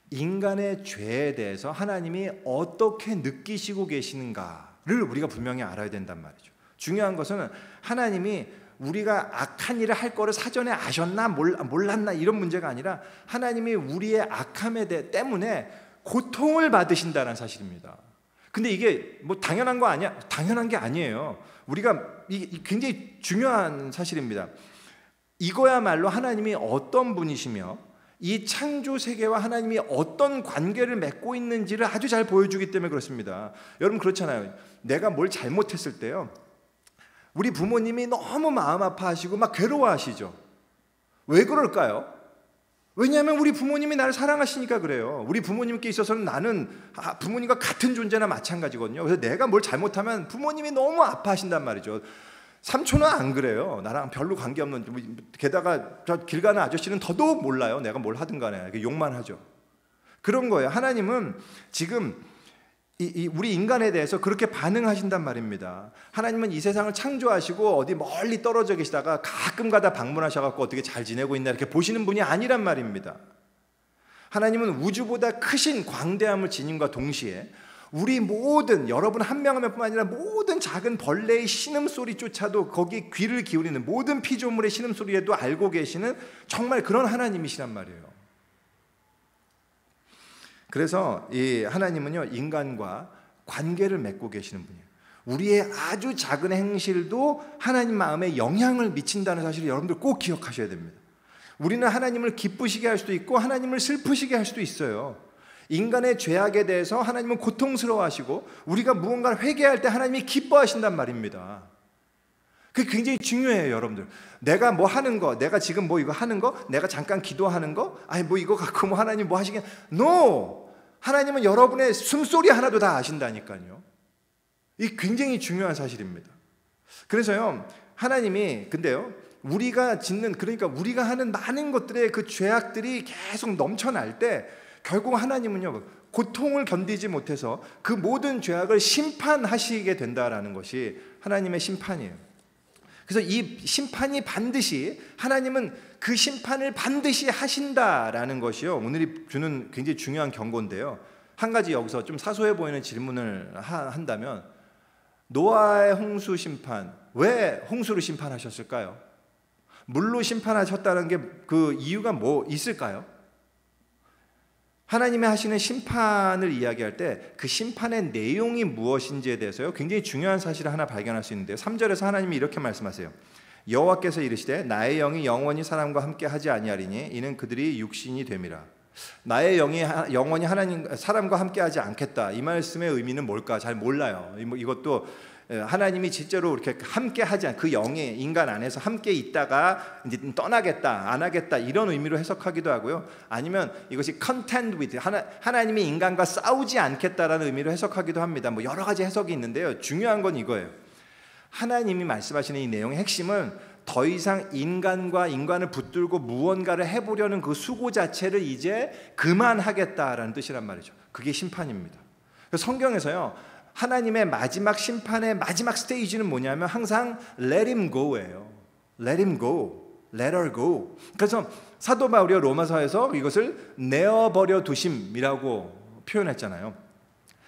인간의 죄에 대해서 하나님이 어떻게 느끼시고 계시는가를 우리가 분명히 알아야 된단 말이죠. 중요한 것은 하나님이 우리가 악한 일을 할 거를 사전에 아셨나 몰랐나 이런 문제가 아니라 하나님이 우리의 악함에 때문에 고통을 받으신다는 사실입니다. 근데 이게 뭐 당연한 거 아니야? 당연한 게 아니에요. 우리가 굉장히 중요한 사실입니다. 이거야말로 하나님이 어떤 분이시며 이 창조 세계와 하나님이 어떤 관계를 맺고 있는지를 아주 잘 보여주기 때문에 그렇습니다. 여러분 그렇잖아요. 내가 뭘 잘못했을 때요, 우리 부모님이 너무 마음 아파하시고 막 괴로워하시죠. 왜 그럴까요? 왜냐하면 우리 부모님이 나를 사랑하시니까 그래요. 우리 부모님께 있어서는 나는 부모님과 같은 존재나 마찬가지거든요. 그래서 내가 뭘 잘못하면 부모님이 너무 아파하신단 말이죠. 삼촌은 안 그래요. 나랑 별로 관계없는, 게다가 저 길 가는 아저씨는 더더욱 몰라요. 내가 뭘 하든 간에 욕만 하죠. 그런 거예요. 하나님은 지금 우리 인간에 대해서 그렇게 반응하신단 말입니다. 하나님은 이 세상을 창조하시고 어디 멀리 떨어져 계시다가 가끔가다 방문하셔서 어떻게 잘 지내고 있나 이렇게 보시는 분이 아니란 말입니다. 하나님은 우주보다 크신 광대함을 지님과 동시에 우리 모든, 여러분 한 명 한 명뿐만 아니라 모든 작은 벌레의 신음소리조차도 거기 귀를 기울이는 모든 피조물의 신음소리에도 알고 계시는 정말 그런 하나님이시란 말이에요. 그래서 이 하나님은요, 인간과 관계를 맺고 계시는 분이에요. 우리의 아주 작은 행실도 하나님 마음에 영향을 미친다는 사실을 여러분들 꼭 기억하셔야 됩니다. 우리는 하나님을 기쁘시게 할 수도 있고 하나님을 슬프시게 할 수도 있어요. 인간의 죄악에 대해서 하나님은 고통스러워하시고 우리가 무언가를 회개할 때 하나님이 기뻐하신단 말입니다. 그게 굉장히 중요해요, 여러분들. 내가 뭐 하는 거, 내가 지금 뭐 이거 하는 거, 내가 잠깐 기도하는 거, 아니 뭐 이거 갖고 뭐 하나님 뭐 하시겠? No! 하나님은 여러분의 숨소리 하나도 다 아신다니까요. 이게 굉장히 중요한 사실입니다. 그래서요, 하나님이 근데요, 우리가 짓는, 그러니까 우리가 하는 많은 것들의 그 죄악들이 계속 넘쳐날 때 결국 하나님은요, 고통을 견디지 못해서 그 모든 죄악을 심판하시게 된다라는 것이 하나님의 심판이에요. 그래서 이 심판이 반드시, 하나님은 그 심판을 반드시 하신다라는 것이요, 오늘이 주는 굉장히 중요한 경고인데요, 한 가지 여기서 좀 사소해 보이는 질문을 한다면, 노아의 홍수 심판, 왜 홍수로 심판하셨을까요? 물로 심판하셨다는 게 그 이유가 뭐 있을까요? 하나님이 하시는 심판을 이야기할 때 그 심판의 내용이 무엇인지에 대해서요 굉장히 중요한 사실을 하나 발견할 수 있는데요. 3절에서 하나님이 이렇게 말씀하세요. 여호와께서 이르시되 나의 영이 영원히 사람과 함께 하지 아니하리니 이는 그들이 육신이 됨이라. 나의 영이 영원히 사람과 함께 하지 않겠다. 이 말씀의 의미는 뭘까? 잘 몰라요. 이것도 하나님이 실제로 이렇게 함께 하지 않, 그 영이 인간 안에서 함께 있다가 이제 떠나겠다, 안 하겠다 이런 의미로 해석하기도 하고요. 아니면 이것이 contend with, 하나님이 인간과 싸우지 않겠다라는 의미로 해석하기도 합니다. 뭐 여러 가지 해석이 있는데요. 중요한 건 이거예요. 하나님이 말씀하시는 이 내용의 핵심은 더 이상 인간을 붙들고 무언가를 해보려는 그 수고 자체를 이제 그만하겠다라는 뜻이란 말이죠. 그게 심판입니다. 성경에서요 하나님의 마지막 심판의 마지막 스테이지는 뭐냐면 항상 let him go예요. let him go, let her go. 그래서 사도 바울이 로마서에서 이것을 내어버려 두심이라고 표현했잖아요.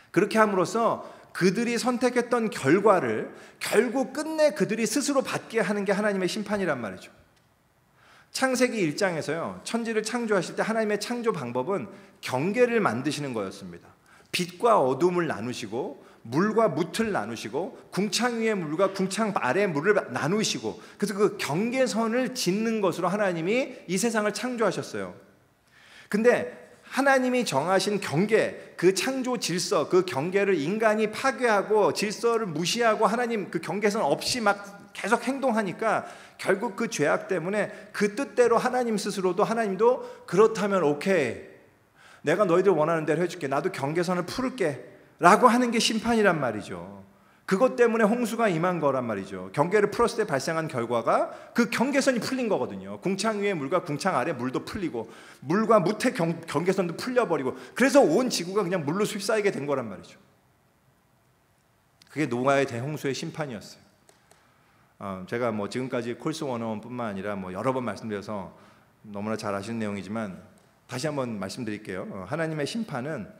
그렇게 함으로써 그들이 선택했던 결과를 결국 끝내 그들이 스스로 받게 하는 게 하나님의 심판이란 말이죠. 창세기 1장에서요 천지를 창조하실 때 하나님의 창조 방법은 경계를 만드시는 거였습니다. 빛과 어둠을 나누시고 물과 뭇을 나누시고 궁창 위의 물과 궁창 아래의 물을 나누시고, 그래서 그 경계선을 짓는 것으로 하나님이 이 세상을 창조하셨어요. 근데 하나님이 정하신 경계, 그 창조 질서, 그 경계를 인간이 파괴하고 질서를 무시하고 하나님 그 경계선 없이 막 계속 행동하니까 결국 그 죄악 때문에 그 뜻대로 하나님 스스로도, 하나님도 그렇다면 오케이, 내가 너희들 원하는 대로 해줄게, 나도 경계선을 풀을게 라고 하는 게 심판이란 말이죠. 그것 때문에 홍수가 임한 거란 말이죠. 경계를 풀었을 때 발생한 결과가 그 경계선이 풀린 거거든요. 궁창 위의 물과 궁창 아래 물도 풀리고 물과 뭇의 경계선도 풀려버리고, 그래서 온 지구가 그냥 물로 휩싸이게 된 거란 말이죠. 그게 노아의 대홍수의 심판이었어요. 제가 뭐 지금까지 콜스 101뿐만 아니라 뭐 여러 번 말씀드려서 너무나 잘 아시는 내용이지만 다시 한번 말씀드릴게요. 하나님의 심판은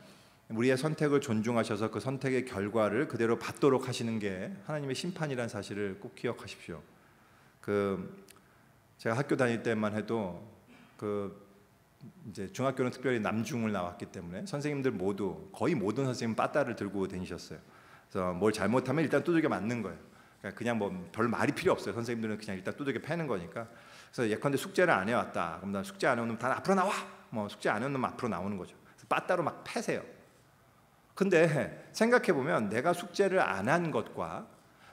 우리의 선택을 존중하셔서 그 선택의 결과를 그대로 받도록 하시는 게 하나님의 심판이라는 사실을 꼭 기억하십시오. 제가 학교 다닐 때만 해도 이제 중학교는 특별히 남중을 나왔기 때문에 선생님들 모두, 거의 모든 선생님 빠따를 들고 다니셨어요. 그래서 뭘 잘못하면 일단 두들겨 맞는 거예요. 그냥 뭐 별 말이 필요 없어요. 선생님들은 그냥 일단 두들겨 패는 거니까. 그래서 예컨대 숙제를 안 해왔다. 그럼 난 숙제 안 해온 놈 다 앞으로 나와. 뭐 숙제 안 해온 놈 앞으로 나오는 거죠. 그래서 빠따로 막 패세요. 근데 생각해보면 내가 숙제를 안 한 것과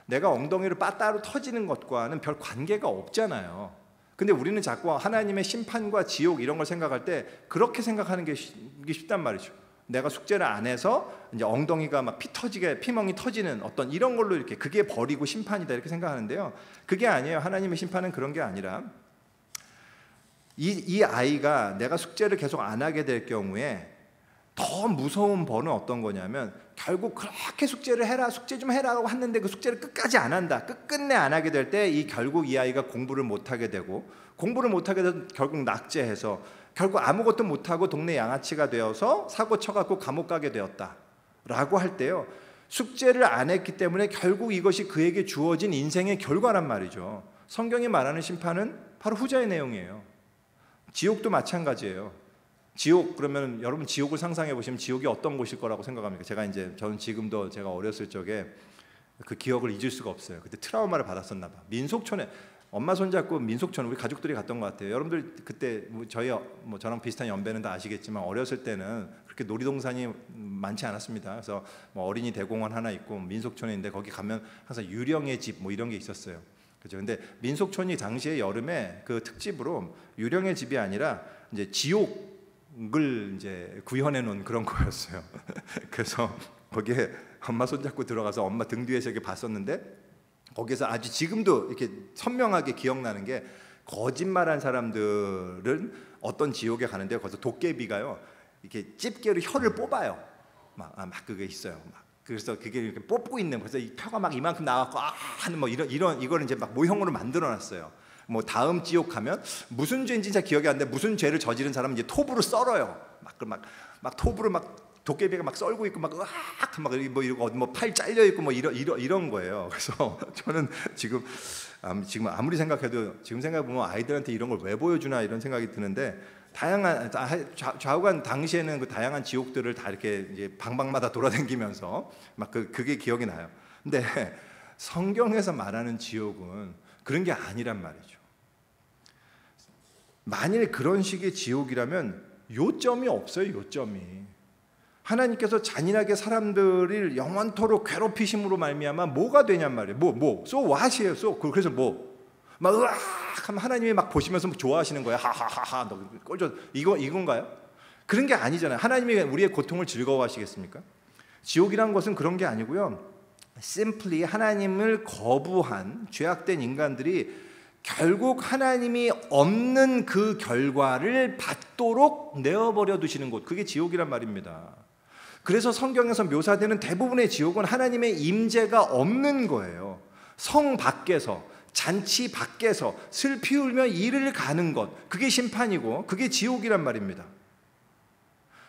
내가 엉덩이를 빠따로 터지는 것과는 별 관계가 없잖아요. 근데 우리는 자꾸 하나님의 심판과 지옥 이런 걸 생각할 때 그렇게 생각하는 게 쉽단 말이죠. 내가 숙제를 안 해서 이제 엉덩이가 막 피멍이 터지는 어떤 이런 걸로 이렇게, 그게 벌이고 심판이다 이렇게 생각하는데요. 그게 아니에요. 하나님의 심판은 그런 게 아니라 이 아이가 내가 숙제를 계속 안 하게 될 경우에 더 무서운 벌은 어떤 거냐면, 결국 그렇게 숙제를 해라, 숙제 좀 해라고 했는데 그 숙제를 끝까지 안 한다, 끝끝내 안 하게 될 때 결국 이 아이가 공부를 못 하게 되고, 공부를 못 하게 돼서 결국 낙제해서 결국 아무것도 못 하고 동네 양아치가 되어서 사고 쳐갖고 감옥 가게 되었다라고 할 때요, 숙제를 안 했기 때문에 결국 이것이 그에게 주어진 인생의 결과란 말이죠. 성경이 말하는 심판은 바로 후자의 내용이에요. 지옥도 마찬가지예요. 지옥, 그러면 여러분 지옥을 상상해 보시면 지옥이 어떤 곳일 거라고 생각합니까? 저는 지금도 제가 어렸을 적에 그 기억을 잊을 수가 없어요. 그때 트라우마를 받았었나 봐. 민속촌에 엄마 손잡고 민속촌, 우리 가족들이 갔던 것 같아요. 여러분들 그때 저랑 비슷한 연배는 다 아시겠지만 어렸을 때는 그렇게 놀이동산이 많지 않았습니다. 그래서 뭐 어린이 대공원 하나 있고 민속촌에 있는데 거기 가면 항상 유령의 집 뭐 이런 게 있었어요. 그죠? 근데 민속촌이 당시에 여름에 그 특집으로 유령의 집이 아니라 이제 지옥을 이제 구현해 놓은 그런 거였어요. 그래서 거기에 엄마 손잡고 들어가서 엄마 등 뒤에서 이렇게 봤었는데, 거기서 아주 지금도 이렇게 선명하게 기억나는 게, 거짓말한 사람들은 어떤 지옥에 가는데 거기서 도깨비가요 이렇게 집게로 혀를 뽑아요. 막 그게 있어요. 그래서 그게 이렇게 뽑고 있는, 그래서 이 혀가 막 이만큼 나왔고 하는 뭐 이거를 이제 막 모형으로 만들어놨어요. 뭐 다음 지옥 가면 무슨 죄인지 잘 기억이 안 돼. 무슨 죄를 저지른 사람은 이제 톱으로 썰어요. 막 톱으로 막 도깨비가 막 썰고 있고 막 으악 막 뭐 이러고 어디 뭐 팔 잘려 있고 뭐 이런 거예요. 그래서 저는 지금 아무리 생각해도 지금 생각해 보면 아이들한테 이런 걸 왜 보여주나 이런 생각이 드는데, 다양한 좌우간 당시에는 그 다양한 지옥들을 다 이렇게 이제 방방마다 돌아다니면서 막 그게 기억이 나요. 근데 성경에서 말하는 지옥은 그런 게 아니란 말이죠. 만일 그런 식의 지옥이라면 요점이 없어요. 요점이. 하나님께서 잔인하게 사람들을 영원토록 괴롭히심으로 말미암아 뭐가 되냔 말이에요. so what이에요. 그래서 막 으악 하면 하나님이 막 보시면서 막 좋아하시는 거예요. 하하하하 너 꼴져 이건가요? 그런 게 아니잖아요. 하나님이 우리의 고통을 즐거워하시겠습니까? 지옥이란 것은 그런 게 아니고요. simply 하나님을 거부한 죄악된 인간들이 결국 하나님이 없는 그 결과를 받도록 내어버려 두시는 곳, 그게 지옥이란 말입니다. 그래서 성경에서 묘사되는 대부분의 지옥은 하나님의 임재가 없는 거예요. 성 밖에서, 잔치 밖에서 슬피 울며 이를 가는 것, 그게 심판이고 그게 지옥이란 말입니다.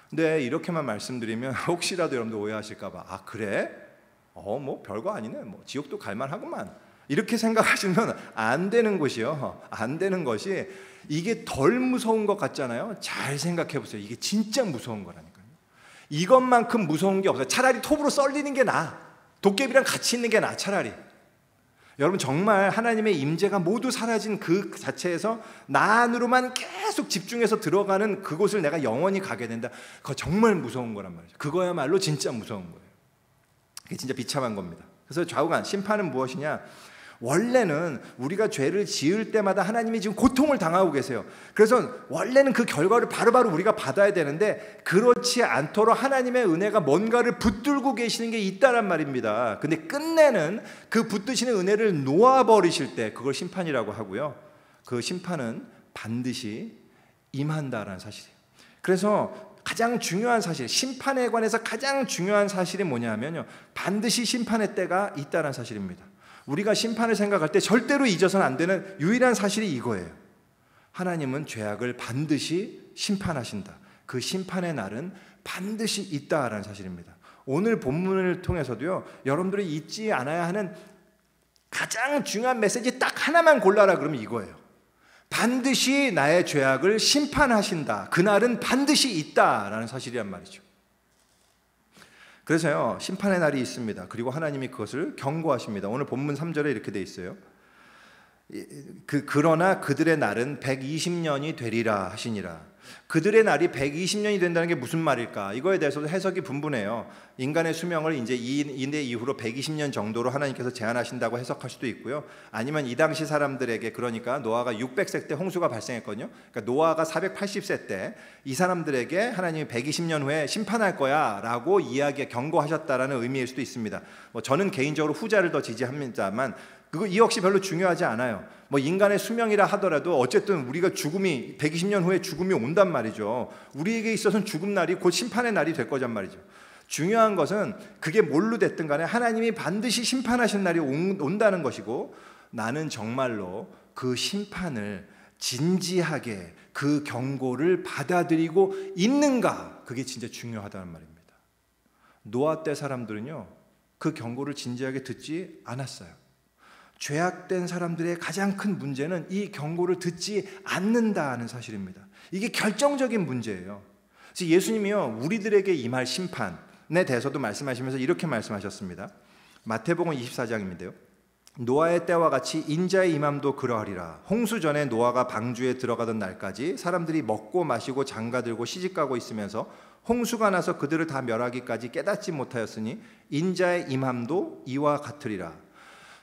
근데 이렇게만 말씀드리면 혹시라도 여러분들 오해하실까 봐, 아 그래? 뭐 별거 아니네, 뭐 지옥도 갈만하구만, 이렇게 생각하시면 안 되는 것이요. 안 되는 것이, 이게 덜 무서운 것 같잖아요. 잘 생각해 보세요. 이게 진짜 무서운 거라니까요. 이것만큼 무서운 게 없어요. 차라리 톱으로 썰리는 게 나아. 도깨비랑 같이 있는 게 나아, 차라리. 여러분 정말 하나님의 임재가 모두 사라진 그 자체에서 나 안으로만 계속 집중해서 들어가는 그곳을 내가 영원히 가게 된다. 그거 정말 무서운 거란 말이죠. 그거야말로 진짜 무서운 거예요. 그게 진짜 비참한 겁니다. 그래서 좌우간 심판은 무엇이냐? 원래는 우리가 죄를 지을 때마다 하나님이 지금 고통을 당하고 계세요. 그래서 원래는 그 결과를 바로바로 우리가 받아야 되는데, 그렇지 않도록 하나님의 은혜가 뭔가를 붙들고 계시는 게 있다란 말입니다. 근데 끝내는 그 붙드시는 은혜를 놓아버리실 때 그걸 심판이라고 하고요. 그 심판은 반드시 임한다라는 사실이에요. 그래서 가장 중요한 사실, 심판에 관해서 가장 중요한 사실이 뭐냐면요, 반드시 심판의 때가 있다는 사실입니다. 우리가 심판을 생각할 때 절대로 잊어서는 안 되는 유일한 사실이 이거예요. 하나님은 죄악을 반드시 심판하신다. 그 심판의 날은 반드시 있다라는 사실입니다. 오늘 본문을 통해서도요, 여러분들이 잊지 않아야 하는 가장 중요한 메시지 딱 하나만 골라라 그러면 이거예요. 반드시 나의 죄악을 심판하신다. 그날은 반드시 있다라는 사실이란 말이죠. 그래서요, 심판의 날이 있습니다. 그리고 하나님이 그것을 경고하십니다. 오늘 본문 3절에 이렇게 돼 있어요. 그러나 그들의 날은 120년이 되리라 하시니라. 그들의 날이 120년이 된다는 게 무슨 말일까? 이거에 대해서도 해석이 분분해요. 인간의 수명을 이제 이내 이후로 120년 정도로 하나님께서 제한하신다고 해석할 수도 있고요. 아니면 이 당시 사람들에게, 그러니까 노아가 600세 때 홍수가 발생했거든요. 그러니까 노아가 480세 때 이 사람들에게 하나님이 120년 후에 심판할 거야라고 경고하셨다라는 의미일 수도 있습니다. 저는 개인적으로 후자를 더 지지합니다만 이 역시 별로 중요하지 않아요. 인간의 수명이라 하더라도 어쨌든 우리가 120년 후에 죽음이 온단 말이죠. 우리에게 있어서는 죽음 날이 곧 심판의 날이 될 거란 말이죠. 중요한 것은 그게 뭘로 됐든 간에 하나님이 반드시 심판하실 날이 온다는 것이고, 나는 정말로 그 심판을 진지하게 그 경고를 받아들이고 있는가, 그게 진짜 중요하다는 말입니다. 노아 때 사람들은요, 그 경고를 진지하게 듣지 않았어요. 죄악된 사람들의 가장 큰 문제는 이 경고를 듣지 않는다는 사실입니다. 이게 결정적인 문제예요. 그래서 예수님이요, 우리들에게 임할 심판에 대해서도 말씀하시면서 이렇게 말씀하셨습니다. 마태복음 24장인데요. 노아의 때와 같이 인자의 임함도 그러하리라. 홍수 전에 노아가 방주에 들어가던 날까지 사람들이 먹고 마시고 장가들고 시집가고 있으면서 홍수가 나서 그들을 다 멸하기까지 깨닫지 못하였으니 인자의 임함도 이와 같으리라.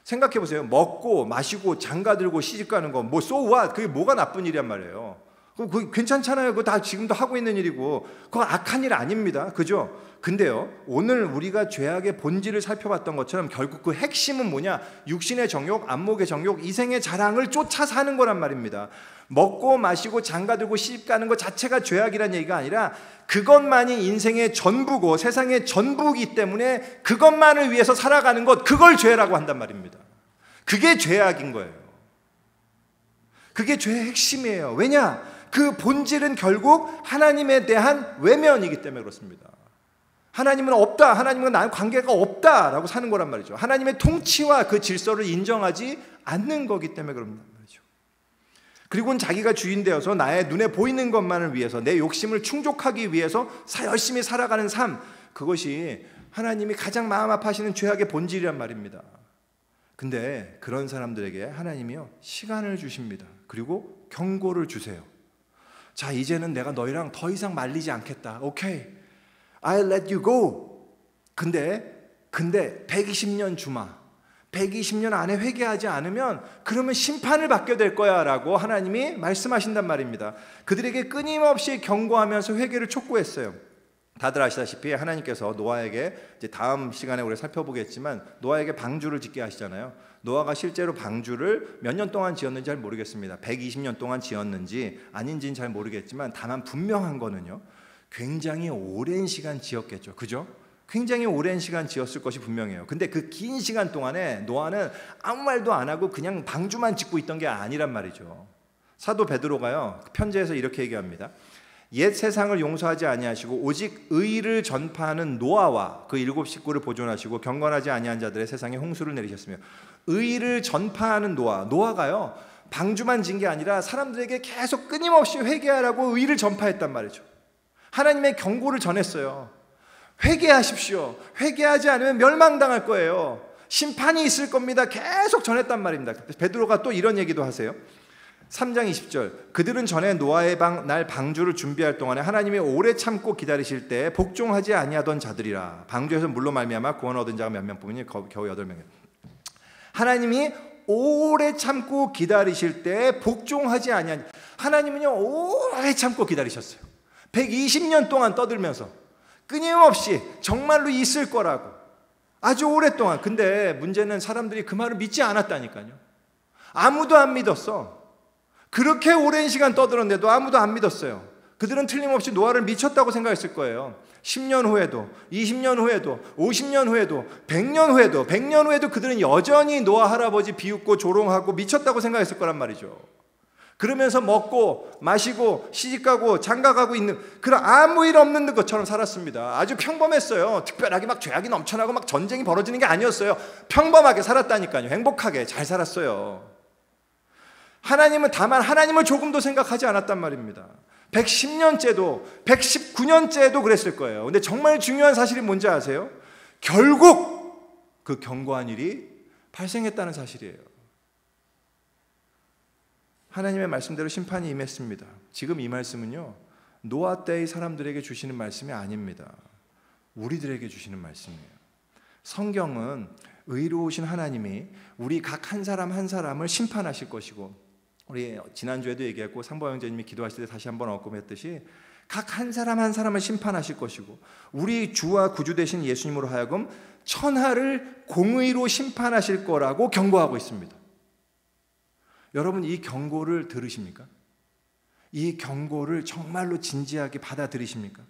생각해 보세요. 먹고 마시고 장가들고 시집가는 거 so what? 그게 뭐가 나쁜 일이란 말이에요. 그거 괜찮잖아요. 그거 다 지금도 하고 있는 일이고 그거 악한 일 아닙니다. 그죠? 근데요, 오늘 우리가 죄악의 본질을 살펴봤던 것처럼 결국 그 핵심은 뭐냐? 육신의 정욕, 안목의 정욕, 이생의 자랑을 쫓아 사는 거란 말입니다. 먹고 마시고 장가들고 시집가는 것 자체가 죄악이란 얘기가 아니라 그것만이 인생의 전부고 세상의 전부이기 때문에 그것만을 위해서 살아가는 것, 그걸 죄라고 한단 말입니다. 그게 죄악인 거예요. 그게 죄의 핵심이에요. 왜냐? 그 본질은 결국 하나님에 대한 외면이기 때문에 그렇습니다. 하나님은 없다, 하나님은 나랑 관계가 없다라고 사는 거란 말이죠. 하나님의 통치와 그 질서를 인정하지 않는 거기 때문에 그런 말이죠. 그리고는 자기가 주인 되어서 나의 눈에 보이는 것만을 위해서 내 욕심을 충족하기 위해서 열심히 살아가는 삶, 그것이 하나님이 가장 마음 아파하시는 죄악의 본질이란 말입니다. 근데 그런 사람들에게 하나님이요, 시간을 주십니다. 그리고 경고를 주세요. 자, 이제는 내가 너희랑 더 이상 말리지 않겠다. 오케이, I'll let you go. 근데 120년 주마. 120년 안에 회개하지 않으면 그러면 심판을 받게 될 거야 라고 하나님이 말씀하신단 말입니다. 그들에게 끊임없이 경고하면서 회개를 촉구했어요. 다들 아시다시피 하나님께서 노아에게, 이제 다음 시간에 우리가 살펴보겠지만, 노아에게 방주를 짓게 하시잖아요. 노아가 실제로 방주를 몇 년 동안 지었는지 잘 모르겠습니다. 120년 동안 지었는지 아닌지는 잘 모르겠지만, 다만 분명한 거는요, 굉장히 오랜 시간 지었겠죠. 그죠? 굉장히 오랜 시간 지었을 것이 분명해요. 근데 그 긴 시간 동안에 노아는 아무 말도 안 하고 그냥 방주만 짓고 있던 게 아니란 말이죠. 사도 베드로가요, 편지에서 이렇게 얘기합니다. 옛 세상을 용서하지 아니하시고 오직 의를 전파하는 노아와 그 7 식구를 보존하시고 경건하지 아니한 자들의 세상에 홍수를 내리셨으며, 의를 전파하는 노아가요, 방주만 진 게 아니라 사람들에게 계속 끊임없이 회개하라고 의를 전파했단 말이죠. 하나님의 경고를 전했어요. 회개하십시오. 회개하지 않으면 멸망당할 거예요. 심판이 있을 겁니다. 계속 전했단 말입니다. 베드로가 또 이런 얘기도 하세요. 3장 20절, 그들은 전에 노아의 날 방주를 준비할 동안에 하나님이 오래 참고 기다리실 때 복종하지 아니하던 자들이라. 방주에서 물로 말미암아 구원 얻은 자가 몇 명 뿐이니 겨우 8명이에요. 하나님이 오래 참고 기다리실 때 복종하지 아니한, 하나님은요 오래 참고 기다리셨어요. 120년 동안 떠들면서 끊임없이 정말로 있을 거라고 아주 오랫동안. 근데 문제는 사람들이 그 말을 믿지 않았다니까요. 아무도 안 믿었어. 그렇게 오랜 시간 떠들었는데도 아무도 안 믿었어요. 그들은 틀림없이 노아를 미쳤다고 생각했을 거예요. 10년 후에도, 20년 후에도, 50년 후에도, 100년 후에도 그들은 여전히 노아 할아버지 비웃고 조롱하고 미쳤다고 생각했을 거란 말이죠. 그러면서 먹고 마시고 시집가고 장가가고 있는 그런 아무 일 없는 것처럼 살았습니다. 아주 평범했어요. 특별하게 막 죄악이 넘쳐나고 막 전쟁이 벌어지는 게 아니었어요. 평범하게 살았다니까요. 행복하게 잘 살았어요. 하나님은 다만 하나님을 조금도 생각하지 않았단 말입니다. 110년째도 119년째도 그랬을 거예요. 근데 정말 중요한 사실이 뭔지 아세요? 결국 그 경고한 일이 발생했다는 사실이에요. 하나님의 말씀대로 심판이 임했습니다. 지금 이 말씀은요, 노아 때의 사람들에게 주시는 말씀이 아닙니다. 우리들에게 주시는 말씀이에요. 성경은 의로우신 하나님이 우리 각 한 사람 한 사람을 심판하실 것이고, 우리 지난주에도 얘기했고 상보 형제님이 기도하실 때 다시 한번 언급했듯이 각 한 사람 한 사람을 심판하실 것이고, 우리 주와 구주 되신 예수님으로 하여금 천하를 공의로 심판하실 거라고 경고하고 있습니다. 여러분, 이 경고를 들으십니까? 이 경고를 정말로 진지하게 받아들이십니까?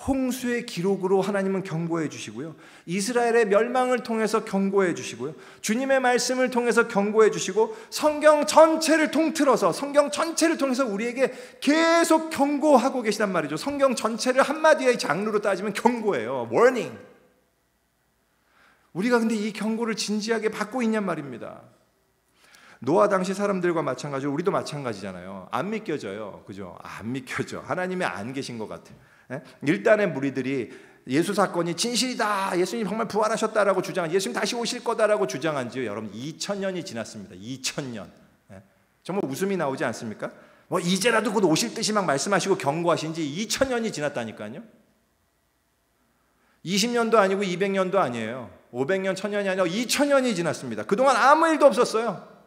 홍수의 기록으로 하나님은 경고해 주시고요, 이스라엘의 멸망을 통해서 경고해 주시고요, 주님의 말씀을 통해서 경고해 주시고, 성경 전체를 통틀어서 성경 전체를 통해서 우리에게 계속 경고하고 계시단 말이죠. 성경 전체를 한마디의 장르로 따지면 경고예요. warning. 우리가 근데 이 경고를 진지하게 받고 있냔 말입니다. 노아 당시 사람들과 마찬가지로 우리도 마찬가지잖아요. 안 믿겨져요. 그죠? 안 믿겨져. 하나님이 안 계신 것 같아요. 일단의 무리들이 예수 사건이 진실이다, 예수님 정말 부활하셨다라고 주장한, 예수님 다시 오실 거다라고 주장한 지 여러분 2000년이 지났습니다. 2000년. 정말 웃음이 나오지 않습니까? 뭐 이제라도 곧 오실 듯이 막 말씀하시고 경고하신 지 2000년이 지났다니까요. 20년도 아니고 200년도 아니에요. 500년, 1000년이 아니라 2000년이 지났습니다. 그동안 아무 일도 없었어요.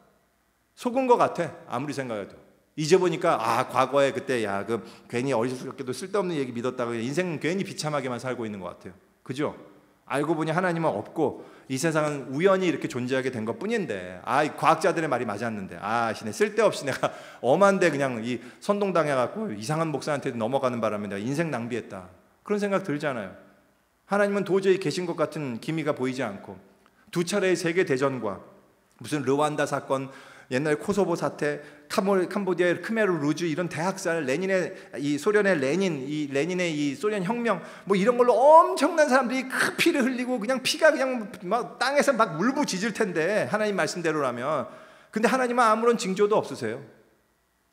속은 것 같아, 아무리 생각해도. 이제 보니까 과거에 그때 괜히 어리석게도 쓸데없는 얘기 믿었다고 인생 괜히 비참하게만 살고 있는 것 같아요. 그죠? 알고 보니 하나님은 없고 이 세상은 우연히 이렇게 존재하게 된 것뿐인데, 과학자들의 말이 맞았는데, 쓸데없이 내가 엄한데 그냥 이 선동당해갖고 이상한 목사한테 넘어가는 바람에 내가 인생 낭비했다, 그런 생각 들잖아요. 하나님은 도저히 계신 것 같은 기미가 보이지 않고, 2차례의 세계 대전과 무슨 르완다 사건, 옛날 코소보 사태, 캄보디아의 크메르 루즈 이런 대학살, 레닌의 이 소련의 이 레닌의 이 소련 혁명 뭐 이런 걸로 엄청난 사람들이 그 피를 흘리고 그냥 피가 그냥 막 땅에서 막 울부짖을 텐데 하나님 말씀대로라면. 근데 하나님은 아무런 징조도 없으세요.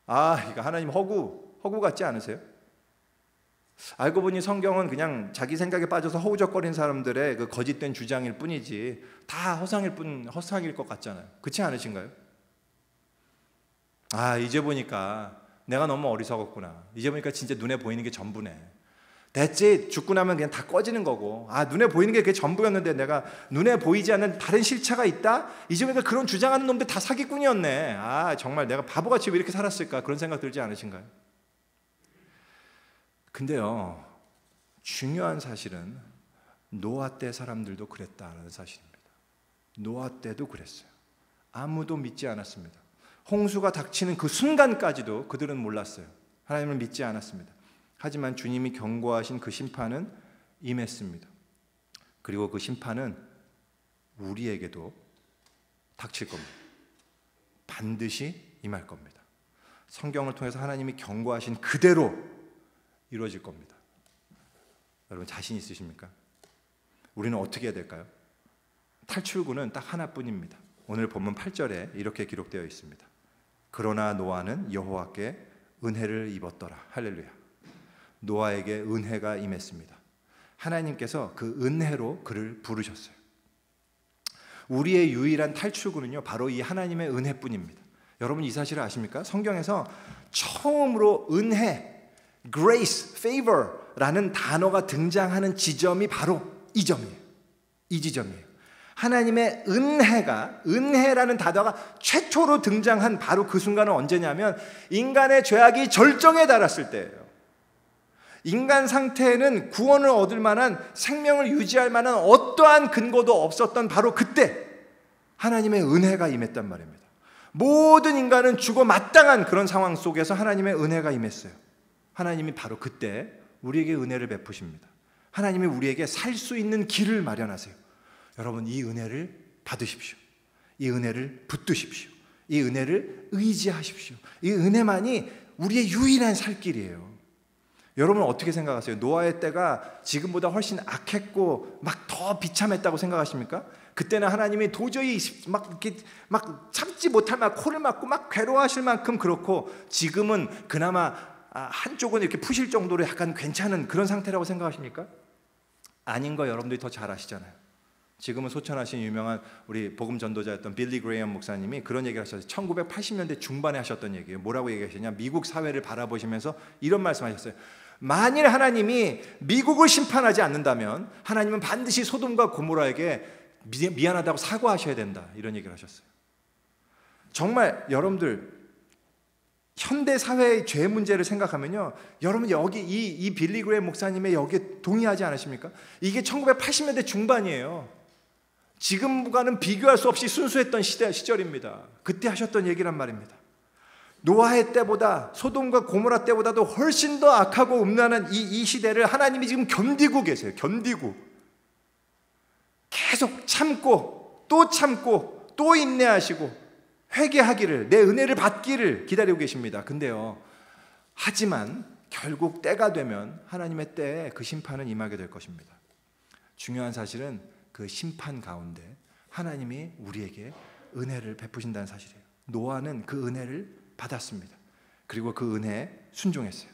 이거 하나님 허구 같지 않으세요? 알고 보니 성경은 그냥 자기 생각에 빠져서 허우적거리는 사람들의 그 거짓된 주장일 뿐이지 다 허상일 것 같잖아요. 그렇지 않으신가요? 이제 보니까 내가 너무 어리석었구나. 이제 보니까 진짜 눈에 보이는 게 전부네. 대체 죽고 나면 그냥 다 꺼지는 거고, 눈에 보이는 게 그게 전부였는데 내가 눈에 보이지 않는 다른 실체가 있다? 이제 보니까 그런 주장하는 놈들 다 사기꾼이었네. 정말 내가 바보같이 왜 이렇게 살았을까? 그런 생각 들지 않으신가요? 근데요, 중요한 사실은 노아 때 사람들도 그랬다는 사실입니다. 노아 때도 그랬어요. 아무도 믿지 않았습니다. 홍수가 닥치는 그 순간까지도 그들은 몰랐어요. 하나님을 믿지 않았습니다. 하지만 주님이 경고하신 그 심판은 임했습니다. 그리고 그 심판은 우리에게도 닥칠 겁니다. 반드시 임할 겁니다. 성경을 통해서 하나님이 경고하신 그대로 이루어질 겁니다. 여러분 자신 있으십니까? 우리는 어떻게 해야 될까요? 탈출구는 딱 하나뿐입니다. 오늘 본문 8절에 이렇게 기록되어 있습니다. 그러나 노아는 여호와께 은혜를 입었더라. 할렐루야. 노아에게 은혜가 임했습니다. 하나님께서 그 은혜로 그를 부르셨어요. 우리의 유일한 탈출구는요, 바로 이 하나님의 은혜뿐입니다. 여러분 이 사실을 아십니까? 성경에서 처음으로 은혜, grace, favor라는 단어가 등장하는 지점이 바로 이 점이에요. 이 지점이에요. 하나님의 은혜라는 단어가 최초로 등장한 바로 그 순간은 언제냐면 인간의 죄악이 절정에 달했을 때예요. 인간 상태에는 구원을 얻을 만한, 생명을 유지할 만한 어떠한 근거도 없었던 바로 그때 하나님의 은혜가 임했단 말입니다. 모든 인간은 죽어 마땅한 그런 상황 속에서 하나님의 은혜가 임했어요. 하나님이 바로 그때 우리에게 은혜를 베푸십니다. 하나님이 우리에게 살 수 있는 길을 마련하세요. 여러분 이 은혜를 받으십시오. 이 은혜를 붙드십시오. 이 은혜를 의지하십시오. 이 은혜만이 우리의 유일한 살 길이에요. 여러분은 어떻게 생각하세요? 노아의 때가 지금보다 훨씬 악했고 막 더 비참했다고 생각하십니까? 그때는 하나님이 도저히 막 이렇게 막 참지 못할 만 코를 막고 막 괴로워하실 만큼 그렇고, 지금은 그나마 한쪽은 이렇게 푸실 정도로 약간 괜찮은 그런 상태라고 생각하십니까? 아닌 거 여러분들이 더 잘 아시잖아요. 지금은 소천하신 유명한 우리 복음 전도자였던 빌리 그레이엄 목사님이 그런 얘기를 하셨어요. 1980년대 중반에 하셨던 얘기예요. 뭐라고 얘기하셨냐? 미국 사회를 바라보시면서 이런 말씀하셨어요. 만일 하나님이 미국을 심판하지 않는다면 하나님은 반드시 소돔과 고모라에게 미안하다고 사과하셔야 된다. 이런 얘기를 하셨어요. 정말 여러분들 현대 사회의 죄 문제를 생각하면요, 여러분 여기 이 빌리 그레이엄 목사님의 여기에 동의하지 않으십니까? 이게 1980년대 중반이에요. 지금과는 비교할 수 없이 순수했던 시절입니다. 그때 하셨던 얘기란 말입니다. 노아의 때보다, 소돔과 고모라 때보다도 훨씬 더 악하고 음란한 이 시대를 하나님이 지금 견디고 계세요. 견디고 계속 참고 또 인내하시고 회개하기를, 내 은혜를 받기를 기다리고 계십니다. 근데요, 하지만 결국 때가 되면 하나님의 때에 그 심판은 임하게 될 것입니다. 중요한 사실은 그 심판 가운데 하나님이 우리에게 은혜를 베푸신다는 사실이에요. 노아는 그 은혜를 받았습니다. 그리고 그 은혜에 순종했어요.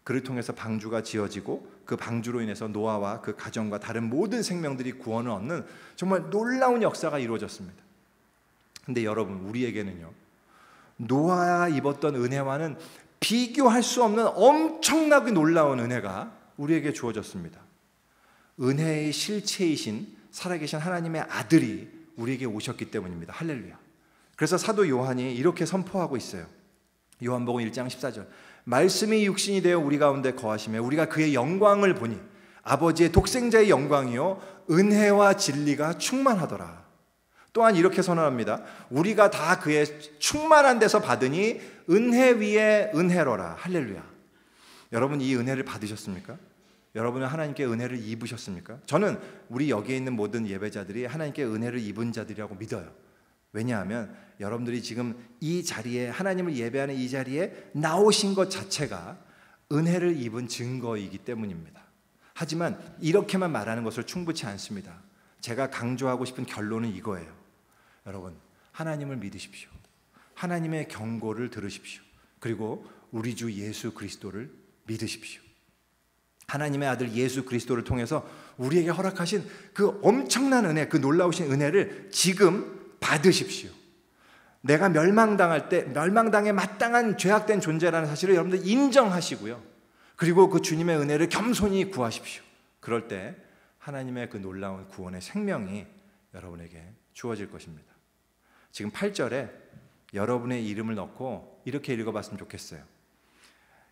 그를 통해서 방주가 지어지고 그 방주로 인해서 노아와 그 가정과 다른 모든 생명들이 구원을 얻는 정말 놀라운 역사가 이루어졌습니다. 근데 여러분, 우리에게는요, 노아가 입었던 은혜와는 비교할 수 없는 엄청나게 놀라운 은혜가 우리에게 주어졌습니다. 은혜의 실체이신 살아계신 하나님의 아들이 우리에게 오셨기 때문입니다. 할렐루야. 그래서 사도 요한이 이렇게 선포하고 있어요. 요한복음 1장 14절. 말씀이 육신이 되어 우리 가운데 거하시며 우리가 그의 영광을 보니 아버지의 독생자의 영광이요 은혜와 진리가 충만하더라. 또한 이렇게 선언합니다. 우리가 다 그의 충만한 데서 받으니 은혜 위에 은혜로라. 할렐루야. 여러분 이 은혜를 받으셨습니까? 여러분은 하나님께 은혜를 입으셨습니까? 저는 우리 여기에 있는 모든 예배자들이 하나님께 은혜를 입은 자들이라고 믿어요. 왜냐하면 여러분들이 지금 이 자리에, 하나님을 예배하는 이 자리에 나오신 것 자체가 은혜를 입은 증거이기 때문입니다. 하지만 이렇게만 말하는 것을 충분치 않습니다. 제가 강조하고 싶은 결론은 이거예요. 여러분, 하나님을 믿으십시오. 하나님의 경고를 들으십시오. 그리고 우리 주 예수 그리스도를 믿으십시오. 하나님의 아들 예수 그리스도를 통해서 우리에게 허락하신 그 엄청난 은혜, 그 놀라우신 은혜를 지금 받으십시오. 내가 멸망당할 때 멸망당에 마땅한 죄악된 존재라는 사실을 여러분들 인정하시고요. 그리고 그 주님의 은혜를 겸손히 구하십시오. 그럴 때 하나님의 그 놀라운 구원의 생명이 여러분에게 주어질 것입니다. 지금 8절에 여러분의 이름을 넣고 이렇게 읽어봤으면 좋겠어요.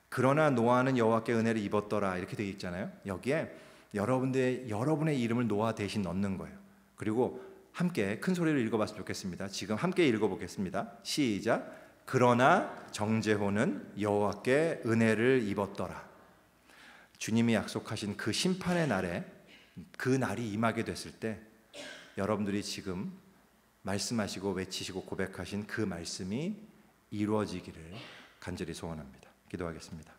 그러나 노아는 여호와께 은혜를 입었더라, 이렇게 되어 있잖아요. 여기에 여러분의 이름을 노아 대신 넣는 거예요. 그리고 함께 큰 소리로 읽어봤으면 좋겠습니다. 지금 함께 읽어보겠습니다. 시작. 그러나 정죄호는 여호와께 은혜를 입었더라. 주님이 약속하신 그 심판의 날에, 그 날이 임하게 됐을 때 여러분들이 지금 말씀하시고 외치시고 고백하신 그 말씀이 이루어지기를 간절히 소원합니다. 기도하겠습니다.